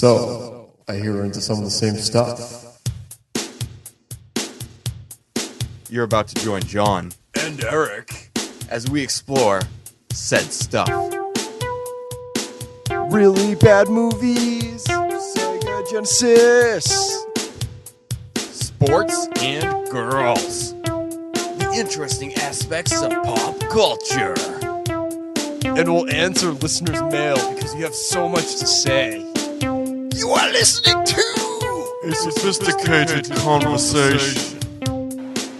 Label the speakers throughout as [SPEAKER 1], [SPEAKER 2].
[SPEAKER 1] So, I hear we're into some of the same stuff.
[SPEAKER 2] You're about to join John
[SPEAKER 3] and Eric
[SPEAKER 2] as we explore said stuff.
[SPEAKER 3] Really bad movies, Sega Genesis,
[SPEAKER 2] Sports and girls. The interesting aspects of pop culture.
[SPEAKER 3] and we'll answer listeners' mail because you have so much to say.
[SPEAKER 2] You are listening to
[SPEAKER 3] A sophisticated conversation.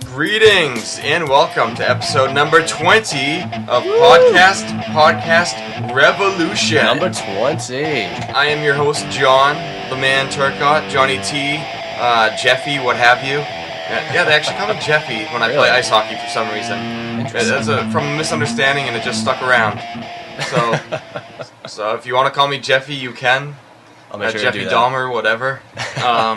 [SPEAKER 2] Greetings and welcome to episode number 20 of Podcast Revolution.
[SPEAKER 4] Number 20.
[SPEAKER 2] I am your host, John, the man Turcotte, Johnny T, Jeffy, what have you. Yeah, they actually call me Jeffy when I play ice hockey for some reason. That's from a misunderstanding and it just stuck around. So if you want to call me Jeffy, you can.
[SPEAKER 4] I'll make sure
[SPEAKER 2] Jeffy
[SPEAKER 4] to do that.
[SPEAKER 2] Dahmer, whatever. All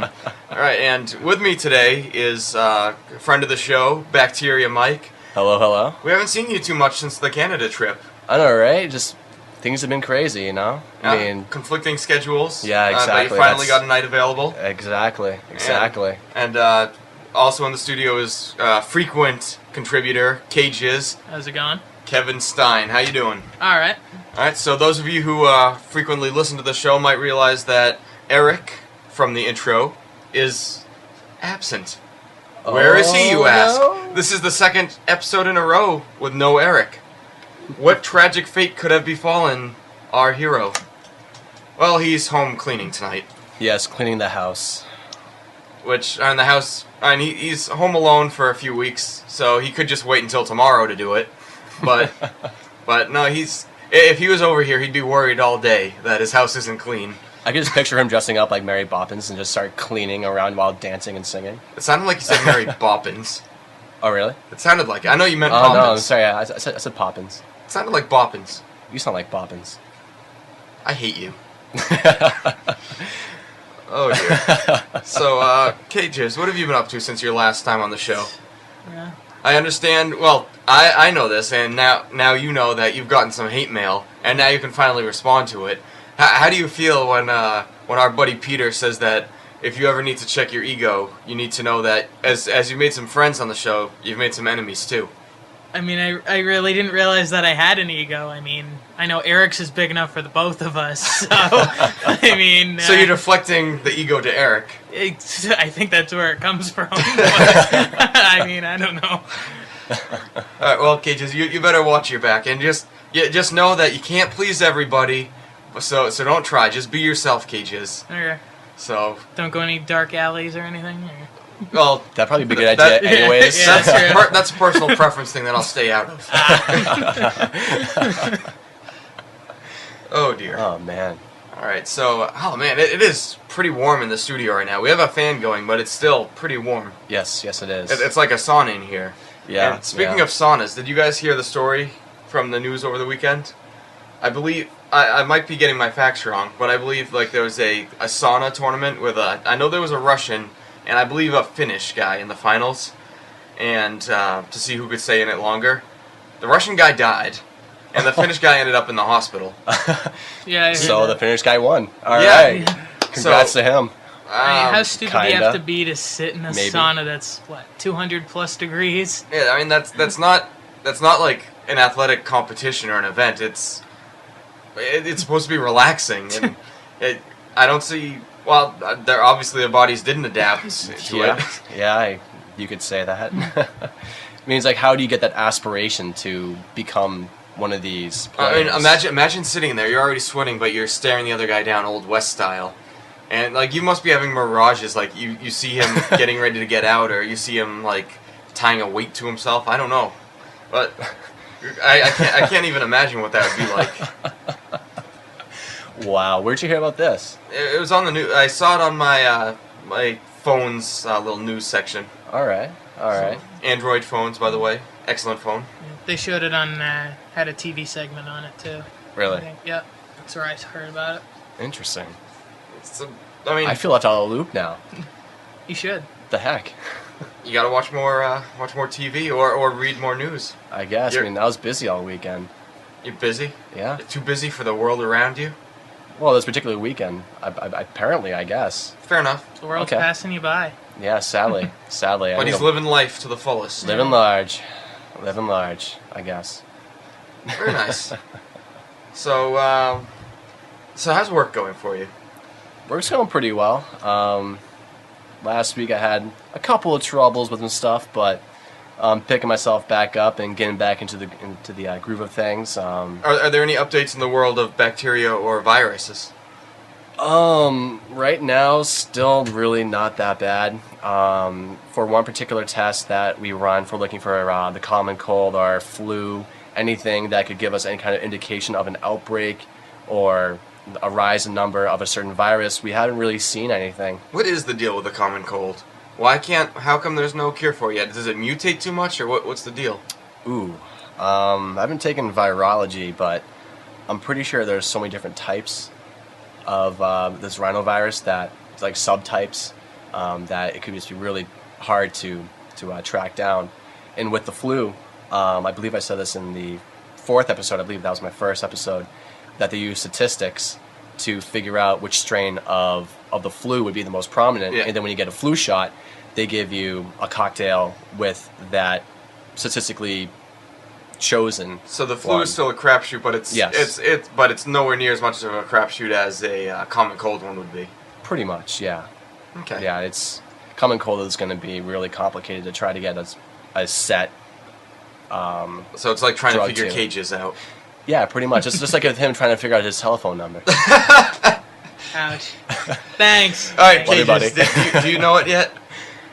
[SPEAKER 2] right, and with me today is a friend of the show, Bacteria Mike.
[SPEAKER 4] Hello, hello.
[SPEAKER 2] We haven't seen you too much since the Canada trip.
[SPEAKER 4] I know, right? Just things have been crazy, you know? I mean,
[SPEAKER 2] conflicting schedules.
[SPEAKER 4] Yeah, exactly.
[SPEAKER 2] But you finally got a night available.
[SPEAKER 4] Exactly.
[SPEAKER 2] And also in the studio is frequent contributor, Cages,
[SPEAKER 5] How's it going?
[SPEAKER 2] Kevin Stein. How you doing?
[SPEAKER 5] All right.
[SPEAKER 2] All right, so those of you who frequently listen to the show might realize that Eric, from the intro, is absent. Where is he, you ask?
[SPEAKER 4] No?
[SPEAKER 2] This is the second episode in a row with no Eric. What tragic fate could have befallen our hero? Well, he's home cleaning tonight.
[SPEAKER 4] Yes, cleaning the house.
[SPEAKER 2] Which, in the house, I mean, he's home alone for a few weeks, so he could just wait until tomorrow to do it. But, but no, if he was over here, he'd be worried all day that his house isn't clean.
[SPEAKER 4] I could just picture him dressing up like Mary Poppins and just start cleaning around while dancing and singing.
[SPEAKER 2] It sounded like you said Mary Boppins.
[SPEAKER 4] Oh, really?
[SPEAKER 2] It sounded like it. I know you meant
[SPEAKER 4] Oh,
[SPEAKER 2] Poppins.
[SPEAKER 4] no, I'm sorry. I said Poppins.
[SPEAKER 2] It sounded like Boppins.
[SPEAKER 4] You sound like Boppins.
[SPEAKER 2] I hate you. Oh, dear. So, Cages, what have you been up to since your last time on the show?
[SPEAKER 5] Yeah.
[SPEAKER 2] I understand, well, I know this, and now you know that you've gotten some hate mail, and now you can finally respond to it. How do you feel when our buddy Peter says that if you ever need to check your ego, you need to know that as you made some friends on the show, you've made some enemies too?
[SPEAKER 5] I mean, I really didn't realize that I had an ego. I mean, I know Eric's is big enough for the both of us, so, I mean...
[SPEAKER 2] So you're deflecting the ego to Eric?
[SPEAKER 5] I think that's where it comes from. But, I mean, I don't know.
[SPEAKER 2] Alright, well, Cages, you better watch your back, and just know that you can't please everybody, so don't try. Just be yourself, Cages.
[SPEAKER 5] Okay.
[SPEAKER 2] So...
[SPEAKER 5] Don't go any dark alleys or anything? Or...
[SPEAKER 2] Well,
[SPEAKER 4] That'd probably be a good idea anyways.
[SPEAKER 5] Yeah,
[SPEAKER 2] that's a personal preference thing that I'll stay out of. Oh, dear.
[SPEAKER 4] Oh, man.
[SPEAKER 2] Alright, so, it is pretty warm in the studio right now. We have a fan going, but it's still pretty warm.
[SPEAKER 4] Yes, it is.
[SPEAKER 2] It's like a sauna in here.
[SPEAKER 4] Yeah.
[SPEAKER 2] And speaking of saunas, did you guys hear the story from the news over the weekend? I believe, I might be getting my facts wrong, but I believe like there was a sauna tournament with I know there was a Russian and I believe a Finnish guy in the finals, and to see who could stay in it longer. The Russian guy died, and the Finnish guy ended up in the hospital.
[SPEAKER 5] Yeah, I heard
[SPEAKER 4] So
[SPEAKER 5] that.
[SPEAKER 4] the Finnish guy won. All
[SPEAKER 2] Yeah.
[SPEAKER 4] right. Congrats to him.
[SPEAKER 5] I mean, how stupid do you
[SPEAKER 4] kinda.
[SPEAKER 5] have to be to sit in a
[SPEAKER 4] Maybe.
[SPEAKER 5] sauna that's, 200 plus degrees?
[SPEAKER 2] Yeah, I mean that's not like an athletic competition or an event. It's supposed to be relaxing, and I don't see. Well, their bodies didn't adapt to it.
[SPEAKER 4] Yeah, you could say that. It means, like, how do you get that aspiration to become one of these players?
[SPEAKER 2] I mean, imagine sitting there. You're already sweating, but you're staring the other guy down, Old West style, and like you must be having mirages. Like you see him getting ready to get out, or you see him like tying a weight to himself. I don't know, but I can't even imagine what that would be like.
[SPEAKER 4] Wow, where'd you hear about this?
[SPEAKER 2] It was on the news. I saw it on my my phone's little news section.
[SPEAKER 4] All right.
[SPEAKER 2] Android phones, by the way, excellent phone.
[SPEAKER 5] They showed it on, had a TV segment on it, too. I
[SPEAKER 4] Really?
[SPEAKER 5] think. Yep. That's where I heard about it.
[SPEAKER 4] Interesting.
[SPEAKER 2] I
[SPEAKER 4] I feel left out of the loop now.
[SPEAKER 5] You should.
[SPEAKER 4] The heck?
[SPEAKER 2] you gotta watch more TV or read more news.
[SPEAKER 4] I guess. I mean, I was busy all weekend.
[SPEAKER 2] You're busy.
[SPEAKER 4] Yeah.
[SPEAKER 2] You're too busy for the world around you.
[SPEAKER 4] Well, this particular weekend, apparently, I guess.
[SPEAKER 2] Fair enough.
[SPEAKER 5] The world's
[SPEAKER 4] Okay.
[SPEAKER 5] passing you by.
[SPEAKER 4] Yeah, sadly. Sadly.
[SPEAKER 2] But he's living life to the fullest.
[SPEAKER 4] Living large. Living large, I guess.
[SPEAKER 2] Very nice. So how's work going for you?
[SPEAKER 4] Work's going pretty well. Last week I had a couple of troubles with some stuff, but picking myself back up and getting back into the groove of things.
[SPEAKER 2] Are there any updates in the world of bacteria or viruses?
[SPEAKER 4] Right now, still really not that bad. For one particular test that we run for looking for the common cold or flu, anything that could give us any kind of indication of an outbreak or a rise in number of a certain virus, we haven't really seen anything.
[SPEAKER 2] What is the deal with the common cold? How come there's no cure for it yet? Does it mutate too much, or what's the deal?
[SPEAKER 4] Ooh, I haven't taken virology, but I'm pretty sure there's so many different types of this rhinovirus that it's like subtypes that it could just be really hard to track down. And with the flu, I believe I said this in the 4th episode, I believe that was my first episode, that they use statistics to figure out which strain of the flu would be the most prominent.
[SPEAKER 2] Yeah.
[SPEAKER 4] And then when you get a flu shot, they give you a cocktail with that statistically chosen.
[SPEAKER 2] So the flu
[SPEAKER 4] one.
[SPEAKER 2] is still a crapshoot, but it's nowhere near as much of a crapshoot as a common cold one would be.
[SPEAKER 4] Pretty much, yeah.
[SPEAKER 2] Okay.
[SPEAKER 4] Yeah, it's common cold is going to be really complicated to try to get a set.
[SPEAKER 2] So it's like trying to
[SPEAKER 4] Drug
[SPEAKER 2] figure
[SPEAKER 4] too.
[SPEAKER 2] cages out.
[SPEAKER 4] Yeah, pretty much. It's just like him trying to figure out his telephone number.
[SPEAKER 5] Ouch. Thanks.
[SPEAKER 2] All right,
[SPEAKER 4] Buddy,
[SPEAKER 2] cages.
[SPEAKER 4] buddy.
[SPEAKER 2] Do you know it yet?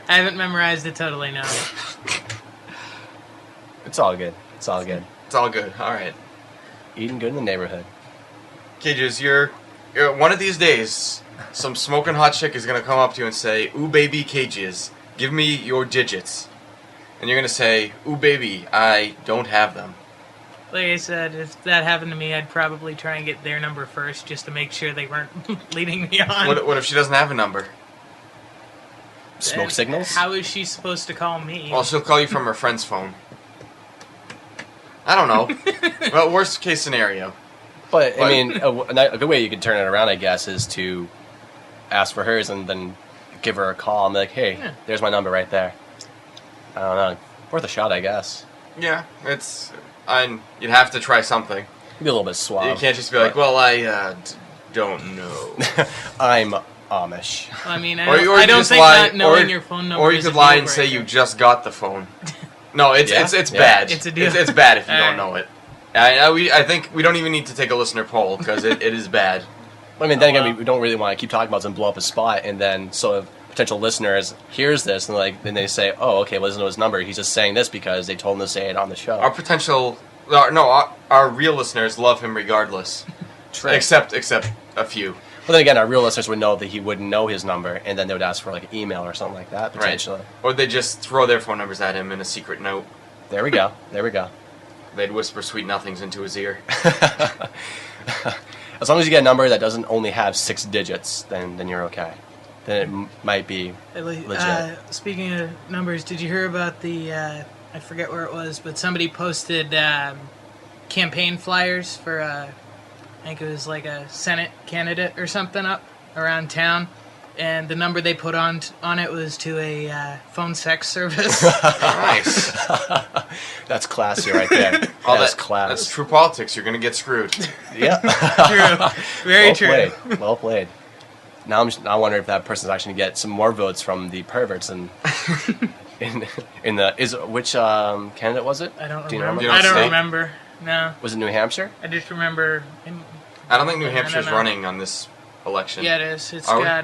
[SPEAKER 5] I haven't memorized it totally, no.
[SPEAKER 4] It's all good. It's all good.
[SPEAKER 2] It's all good. All right.
[SPEAKER 4] Eating good in the neighborhood.
[SPEAKER 2] Cages, you're one of these days, some smoking hot chick is gonna come up to you and say, "Ooh, baby, Cages, give me your digits," and you're gonna say, "Ooh, baby, I don't have them."
[SPEAKER 5] Like I said, if that happened to me, I'd probably try and get their number first just to make sure they weren't leading me on.
[SPEAKER 2] What if she doesn't have a number?
[SPEAKER 4] Smoke
[SPEAKER 5] And
[SPEAKER 4] signals?
[SPEAKER 5] How is she supposed to call me?
[SPEAKER 2] Well, she'll call you from her friend's phone. I don't know. Well, worst case scenario.
[SPEAKER 4] But, I mean, a good way you could turn it around, I guess, is to ask for hers and then give her a call and be like, hey,
[SPEAKER 5] Yeah.
[SPEAKER 4] there's my number right there. I don't know. Worth a shot, I guess.
[SPEAKER 2] Yeah, you'd have to try something.
[SPEAKER 4] Be a little bit suave.
[SPEAKER 2] You can't just be like, "Well, I don't know."
[SPEAKER 4] I'm Amish.
[SPEAKER 5] I mean,
[SPEAKER 2] Or you
[SPEAKER 5] I don't
[SPEAKER 2] just
[SPEAKER 5] think
[SPEAKER 2] lie,
[SPEAKER 5] not knowing
[SPEAKER 2] or,
[SPEAKER 5] your phone number
[SPEAKER 2] or you
[SPEAKER 5] is
[SPEAKER 2] could
[SPEAKER 5] a
[SPEAKER 2] lie
[SPEAKER 5] deal
[SPEAKER 2] and say
[SPEAKER 5] breaker.
[SPEAKER 2] you just got the phone. No, it's
[SPEAKER 4] Yeah?
[SPEAKER 2] it's
[SPEAKER 4] Yeah.
[SPEAKER 2] bad.
[SPEAKER 5] It's a deal.
[SPEAKER 2] It's bad if you
[SPEAKER 5] Alright.
[SPEAKER 2] don't know it. I think we don't even need to take a listener poll because it is bad.
[SPEAKER 4] I mean, then again,
[SPEAKER 5] wow.
[SPEAKER 4] we don't really want to keep talking about it and blow up his spot, and then so if potential listeners hears this and then they say, "Oh, okay, well, doesn't know his number. He's just saying this because they told him to say it on the show."
[SPEAKER 2] Our real listeners love him regardless,
[SPEAKER 4] True.
[SPEAKER 2] except a few.
[SPEAKER 4] But then again, our real listeners would know that he wouldn't know his number, and then they would ask for like an email or something like that potentially.
[SPEAKER 2] Or they just throw their phone numbers at him in a secret note.
[SPEAKER 4] There we go. There we go.
[SPEAKER 2] They'd whisper sweet nothings into his ear.
[SPEAKER 4] As long as you get a number that doesn't only have 6 digits, then you're okay. Then it might be legit.
[SPEAKER 5] Speaking of numbers, did you hear about the, I forget where it was, but somebody posted campaign flyers for, I think it was like a Senate candidate or something up around town, and the number they put on it was to a phone sex service.
[SPEAKER 2] Nice.
[SPEAKER 4] That's classy right there. That's class.
[SPEAKER 2] That's true politics. You're gonna get screwed.
[SPEAKER 4] Yeah.
[SPEAKER 5] True. Very
[SPEAKER 4] well
[SPEAKER 5] true.
[SPEAKER 4] Played. Well played. Now I wonder if that person's actually gonna get some more votes from the perverts and which candidate was it?
[SPEAKER 5] I don't
[SPEAKER 4] Do you
[SPEAKER 5] remember.
[SPEAKER 2] You don't
[SPEAKER 5] I don't
[SPEAKER 2] say?
[SPEAKER 5] remember. No.
[SPEAKER 4] Was it New Hampshire?
[SPEAKER 5] I just remember.
[SPEAKER 2] I don't think New
[SPEAKER 5] I don't
[SPEAKER 2] Hampshire's
[SPEAKER 5] know.
[SPEAKER 2] running on this election.
[SPEAKER 5] Yeah, it is. It's
[SPEAKER 2] Are we?
[SPEAKER 5] got,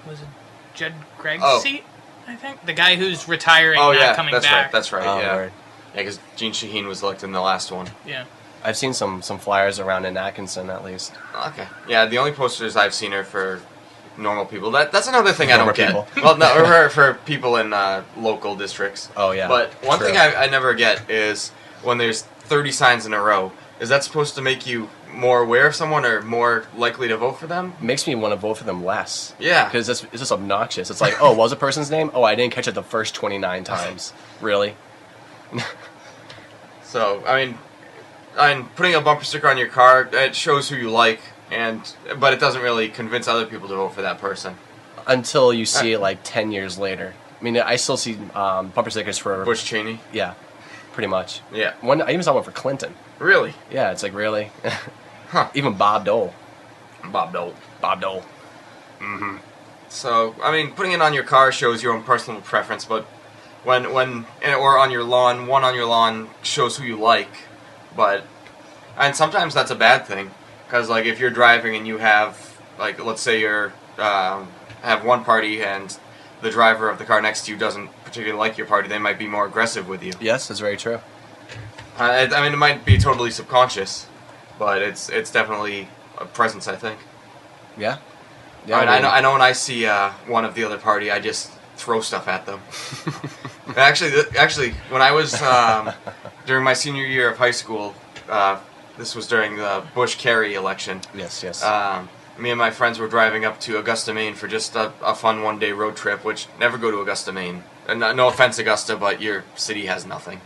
[SPEAKER 5] was it Judd Gregg's
[SPEAKER 2] Oh.
[SPEAKER 5] seat? I think the guy who's retiring,
[SPEAKER 2] Oh
[SPEAKER 5] not
[SPEAKER 2] yeah,
[SPEAKER 5] coming
[SPEAKER 2] that's
[SPEAKER 5] back.
[SPEAKER 2] right. That's right.
[SPEAKER 4] Oh,
[SPEAKER 2] yeah,
[SPEAKER 4] word.
[SPEAKER 2] because Gene Shaheen was elected in the last one.
[SPEAKER 5] Yeah.
[SPEAKER 4] I've seen some flyers around in Atkinson at least.
[SPEAKER 2] Okay. Yeah, the only posters I've seen are for normal people. That's another thing I don't
[SPEAKER 4] Normal
[SPEAKER 2] get. Well, no, for people in local districts.
[SPEAKER 4] Oh yeah.
[SPEAKER 2] But one
[SPEAKER 4] True.
[SPEAKER 2] thing I never get is when there's 30 signs in a row. Is that supposed to make you more aware of someone or more likely to vote for them?
[SPEAKER 4] makes me want to vote for them less.
[SPEAKER 2] Yeah.
[SPEAKER 4] Because it's just obnoxious. It's like, oh, what was a person's name? Oh, I didn't catch it the first 29 times. Really?
[SPEAKER 2] So, I mean, putting a bumper sticker on your car, it shows who you like. but it doesn't really convince other people to vote for that person.
[SPEAKER 4] Until you see it like 10 years later. I mean, I still see bumper stickers for
[SPEAKER 2] Bush Cheney.
[SPEAKER 4] Yeah, pretty much.
[SPEAKER 2] Yeah.
[SPEAKER 4] I even saw one for Clinton.
[SPEAKER 2] Really?
[SPEAKER 4] Yeah, it's like, really?
[SPEAKER 2] Huh.
[SPEAKER 4] Even Bob Dole.
[SPEAKER 2] Bob Dole.
[SPEAKER 4] Bob Dole.
[SPEAKER 2] Mm-hmm. So, I mean, putting it on your car shows your own personal preference, but when or on your lawn, one on your lawn shows who you like. And sometimes that's a bad thing, because like if you're driving and you have, like, let's say you're have one party and the driver of the car next to you doesn't particularly like your party, they might be more aggressive with you.
[SPEAKER 4] Yes, that's very true.
[SPEAKER 2] I mean, it might be totally subconscious, but it's definitely a presence, I think.
[SPEAKER 4] Yeah.
[SPEAKER 2] Yeah. I know when I see one of the other party, I just throw stuff at them. Actually, when I was during my senior year of high school, this was during the Bush-Kerry election.
[SPEAKER 4] Yes.
[SPEAKER 2] Me and my friends were driving up to Augusta, Maine for just a fun one-day road trip, which never go to Augusta, Maine. And no offense, Augusta, but your city has nothing.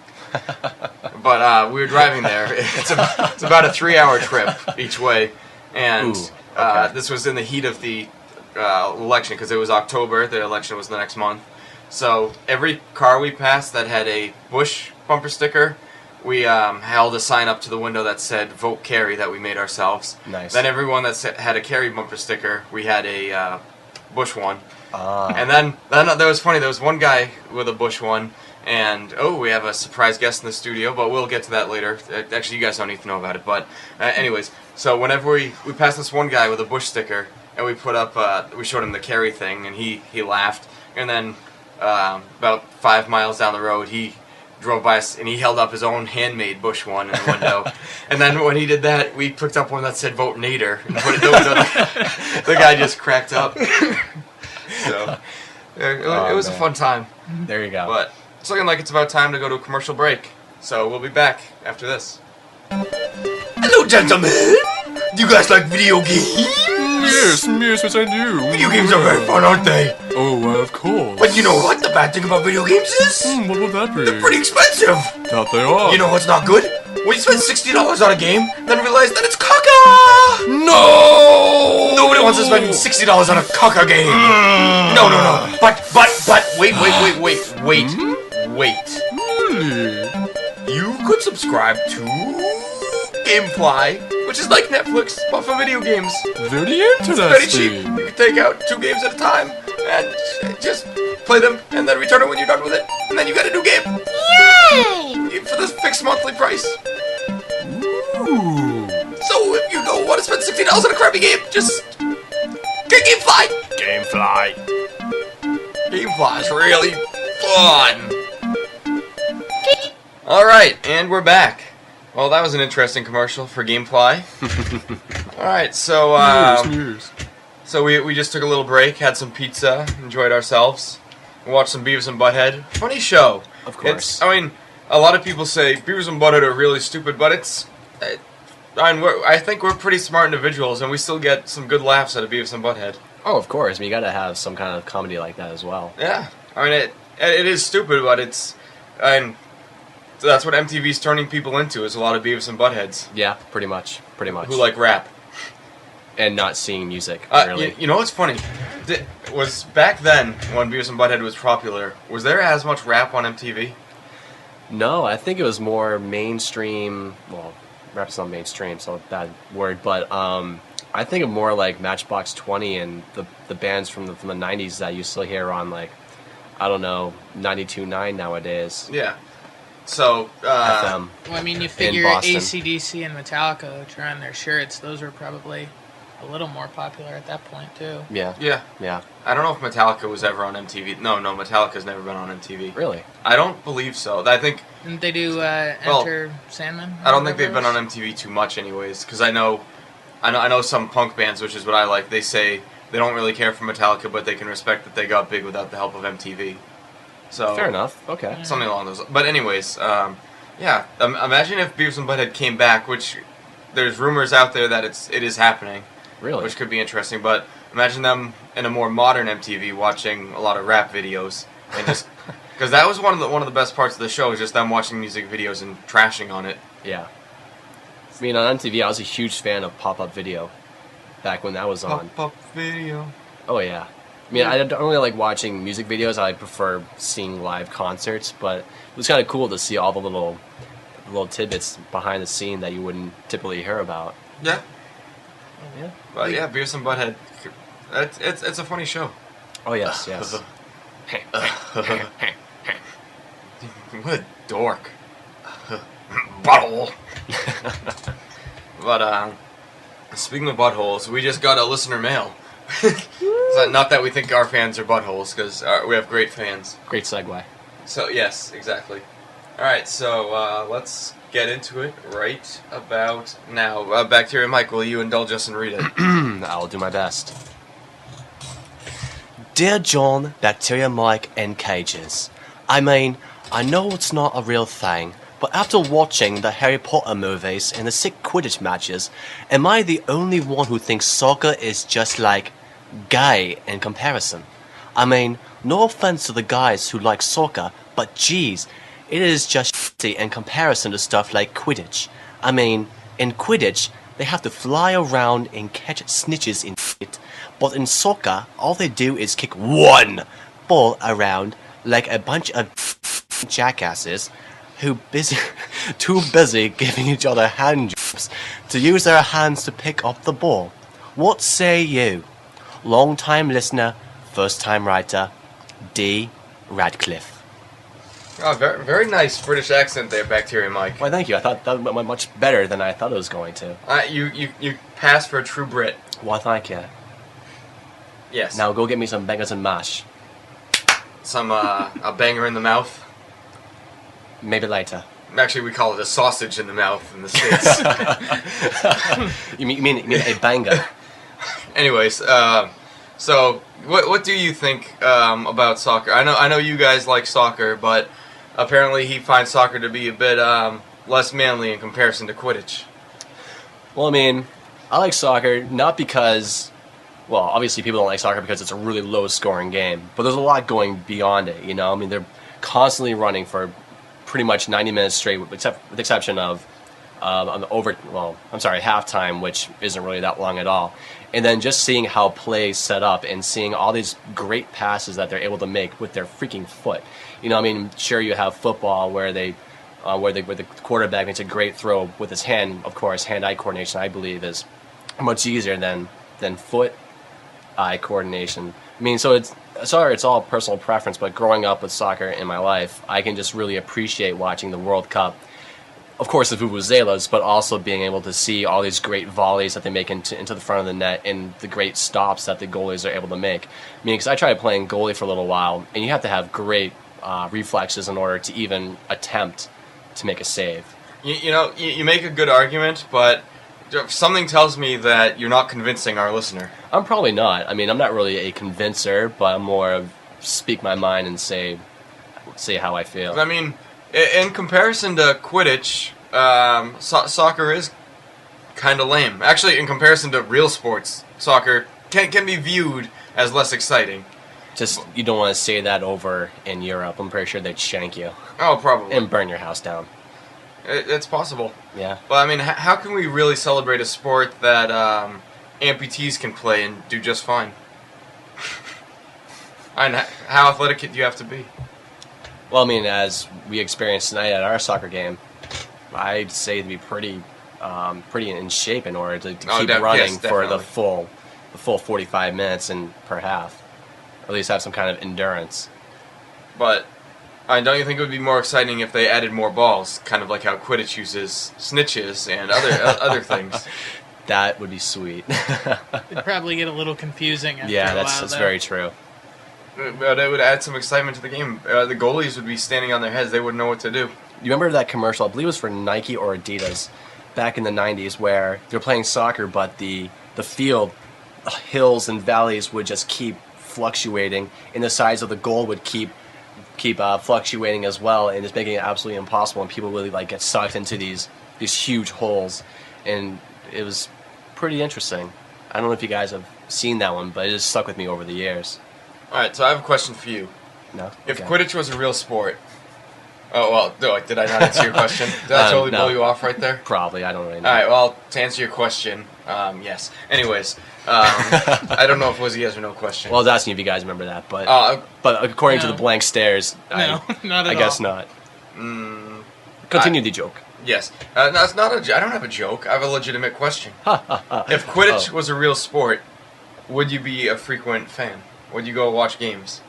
[SPEAKER 2] But we were driving there. It's about a 3-hour trip each way. And this was in the heat of the election, because it was October. The election was the next month. So every car we passed that had a Bush bumper sticker, we held a sign up to the window that said "Vote Kerry" that we made ourselves.
[SPEAKER 4] Nice.
[SPEAKER 2] Then everyone that had a Kerry bumper sticker, we had a Bush one. And then there was funny. There was one guy with a Bush one, and we have a surprise guest in the studio, but we'll get to that later. Actually, you guys don't need to know about it. But anyways, so whenever we passed this one guy with a Bush sticker, and we put up, we showed him the Kerry thing, and he laughed. And then about 5 miles down the road, he drove by us, and he held up his own handmade Bush one in the window. And then when he did that, we picked up one that said "Vote Nader" and put it in the window. The guy just cracked up. So it was a fun time.
[SPEAKER 4] There you go.
[SPEAKER 2] But it's looking like it's about time to go to a commercial break. So we'll be back after this.
[SPEAKER 6] Hello, gentlemen! Do you guys like video games?
[SPEAKER 3] Yes, I do.
[SPEAKER 6] Video games are very fun, aren't they?
[SPEAKER 3] Oh, of course.
[SPEAKER 6] But you know what the bad thing about video games is?
[SPEAKER 3] What would that be?
[SPEAKER 6] They're pretty expensive!
[SPEAKER 3] That they are.
[SPEAKER 6] You know what's not good? When you spend $60 on a game, then realize that it's caca!
[SPEAKER 3] No!
[SPEAKER 6] Nobody wants to spend $60 on a caca game! No. But, wait.
[SPEAKER 3] Really?
[SPEAKER 6] You could subscribe to Gamefly, which is like Netflix, but for video games.
[SPEAKER 3] Very
[SPEAKER 6] It's
[SPEAKER 3] interesting.
[SPEAKER 6] very cheap. You can take out 2 games at a time and just play them and then return it when you're done with it. And then you get a new game. Yay! For this fixed monthly price.
[SPEAKER 3] Ooh.
[SPEAKER 6] So if you don't want to spend $60 on a crappy game, just get Gamefly. Gamefly is really fun.
[SPEAKER 2] Alright, and we're back. Well, that was an interesting commercial for Gamefly. Alright, so
[SPEAKER 3] News.
[SPEAKER 2] so we just took a little break, had some pizza, enjoyed ourselves, watched some Beavis and Butthead. Funny show.
[SPEAKER 4] Of course.
[SPEAKER 2] I mean, a lot of people say Beavis and Butthead are really stupid, but I think we're pretty smart individuals, and we still get some good laughs out of Beavis and Butthead.
[SPEAKER 4] Oh, of course. I mean, you gotta have some kind of comedy like that as well.
[SPEAKER 2] Yeah, I mean it is stupid, but that's what MTV's turning people into, is a lot of Beavis and Buttheads
[SPEAKER 4] Yeah, pretty much.
[SPEAKER 2] who like rap.
[SPEAKER 4] And not seeing music, really.
[SPEAKER 2] You know what's funny? Was back then, when Beavis and Butthead was popular, was there as much rap on MTV?
[SPEAKER 4] No, I think it was more mainstream. Well, rap's not mainstream, so bad word. But I think of more like Matchbox 20 and the bands from the 90s that you still hear on, like, I don't know, 92.9 nowadays.
[SPEAKER 2] Yeah. So,
[SPEAKER 4] FM.
[SPEAKER 5] Well, I mean, you figure
[SPEAKER 4] Boston.
[SPEAKER 5] AC/DC and Metallica, which are on their shirts, those were probably a little more popular at that point, too.
[SPEAKER 4] Yeah.
[SPEAKER 2] yeah. I don't know if Metallica was ever on MTV. No, Metallica's never been on MTV.
[SPEAKER 4] Really?
[SPEAKER 2] I don't believe so. I think...
[SPEAKER 5] Didn't they do Enter Sandman?
[SPEAKER 2] I don't think they've been on MTV too much anyways, because I know some punk bands, which is what I like, they say they don't really care for Metallica, but they can respect that they got big without the help of MTV. So
[SPEAKER 4] Fair enough. Okay.
[SPEAKER 2] something along those. But anyways, yeah. Imagine if Beavis and Butthead came back, which there's rumors out there that it is happening,
[SPEAKER 4] Really?
[SPEAKER 2] which could be interesting. But imagine them in a more modern MTV watching a lot of rap videos, and just because that was one of the best parts of the show, is just them watching music videos and trashing on it.
[SPEAKER 4] Yeah. I mean, on MTV, I was a huge fan of pop-up video. back when that was on.
[SPEAKER 2] Pop-up video.
[SPEAKER 4] Oh yeah. I mean, I don't really like watching music videos. I prefer seeing live concerts, but it was kind of cool to see all the little tidbits behind the scene that you wouldn't typically hear about.
[SPEAKER 2] Yeah.
[SPEAKER 4] Yeah.
[SPEAKER 2] Well, yeah, Beavis and Butthead. It's a funny show.
[SPEAKER 4] Oh yes, yes.
[SPEAKER 2] What a dork. Butthole. But, speaking of buttholes, we just got a listener mail. Not that we think our fans are buttholes, because we have great fans.
[SPEAKER 4] Great segue.
[SPEAKER 2] So, yes, exactly. Alright, so let's get into it right about now. Bacteria Mike, will you indulge us and read it?
[SPEAKER 4] I'll do my best. Dear John, Bacteria Mike, and Cages. I mean, I know it's not a real thing, but after watching the Harry Potter movies and the sick Quidditch matches, am I the only one who thinks soccer is just like gay in comparison? I mean, no offense to the guys who like soccer, but geez, it is just shitty in comparison to stuff like Quidditch. I mean, in Quidditch, they have to fly around and catch snitches in shit, but in soccer, all they do is kick one ball around like a bunch of jackasses who too busy giving each other hand jobs to use their hands to pick up the ball. What say you? Long time listener, first time writer, D. Radcliffe.
[SPEAKER 2] Oh, very, very nice British accent there, Bacteria Mike.
[SPEAKER 4] Why, thank you. I thought that went much better than I thought it was going to.
[SPEAKER 2] You passed for a true Brit.
[SPEAKER 4] Why, thank you.
[SPEAKER 2] Yes.
[SPEAKER 4] Now go get me some bangers and mash.
[SPEAKER 2] Some, a banger in the mouth.
[SPEAKER 4] Maybe later.
[SPEAKER 2] Actually, we call it a sausage in the mouth in the States.
[SPEAKER 4] You mean a banger?
[SPEAKER 2] Anyways, so what do you think about soccer? I know you guys like soccer, but apparently he finds soccer to be a bit less manly in comparison to Quidditch.
[SPEAKER 4] Well, I mean, I like soccer not because, well, obviously people don't like soccer because it's a really low-scoring game, but there's a lot going beyond it, you know? I mean, they're constantly running for pretty much 90 minutes straight, with the exception of halftime, which isn't really that long at all. And then just seeing how play's set up and seeing all these great passes that they're able to make with their freaking foot. You know, I mean, sure, you have football where the quarterback makes a great throw with his hand. Of course, hand-eye coordination, I believe, is much easier than foot-eye coordination. I mean, so it's all personal preference, but growing up with soccer in my life, I can just really appreciate watching the World Cup. Of course, the vuvuzelas, but also being able to see all these great volleys that they make into the front of the net and the great stops that the goalies are able to make. I mean, because I tried playing goalie for a little while, and you have to have great reflexes in order to even attempt to make a save.
[SPEAKER 2] You make a good argument, but something tells me that you're not convincing our listener.
[SPEAKER 4] I'm probably not. I mean, I'm not really a convincer, but I'm more of speak my mind and say how I feel.
[SPEAKER 2] I mean, in comparison to Quidditch, soccer is kind of lame. Actually, in comparison to real sports, soccer can be viewed as less exciting.
[SPEAKER 4] Just, you don't want to say that over in Europe. I'm pretty sure they'd shank you.
[SPEAKER 2] Oh, probably.
[SPEAKER 4] And burn your house down.
[SPEAKER 2] It's possible.
[SPEAKER 4] Yeah.
[SPEAKER 2] But, I mean, how can we really celebrate a sport that amputees can play and do just fine? And how athletic do you have to be?
[SPEAKER 4] Well, I mean, as we experienced tonight at our soccer game, I'd say to be pretty in shape in order to keep running for the full 45 minutes and per half. Or at least have some kind of endurance.
[SPEAKER 2] But don't you think it would be more exciting if they added more balls, kind of like how Quidditch uses snitches and other things?
[SPEAKER 4] That would be sweet.
[SPEAKER 5] It'd probably get a little confusing after
[SPEAKER 4] yeah,
[SPEAKER 5] a while,
[SPEAKER 4] that's very true.
[SPEAKER 2] But it would add some excitement to the game. The goalies would be standing on their heads. They wouldn't know what to do.
[SPEAKER 4] You remember that commercial, I believe it was for Nike or Adidas, back in the 90s, where they were playing soccer, but the field, hills and valleys would just keep fluctuating, and the size of the goal would keep fluctuating as well, and it's making it absolutely impossible, and people really get sucked into these huge holes, and it was pretty interesting. I don't know if you guys have seen that one, but it just stuck with me over the years.
[SPEAKER 2] Alright, so I have a question for you.
[SPEAKER 4] No?
[SPEAKER 2] If
[SPEAKER 4] Okay.
[SPEAKER 2] Quidditch was a real sport... Oh, well, did I not answer your question? Did I totally blow you off right there?
[SPEAKER 4] Probably, I don't really know.
[SPEAKER 2] Alright, well, to answer your question, Yes. Anyways, I don't know if it was a yes or no question.
[SPEAKER 4] Well, I was asking if you guys remember that, but according to
[SPEAKER 5] No.
[SPEAKER 4] the blank stares,
[SPEAKER 5] No, not at
[SPEAKER 4] I guess
[SPEAKER 5] all.
[SPEAKER 4] not. Continue the joke.
[SPEAKER 2] Yes. No, it's not I don't have a joke. I have a legitimate question. If Quidditch was a real sport, would you be a frequent fan? Would you go watch games?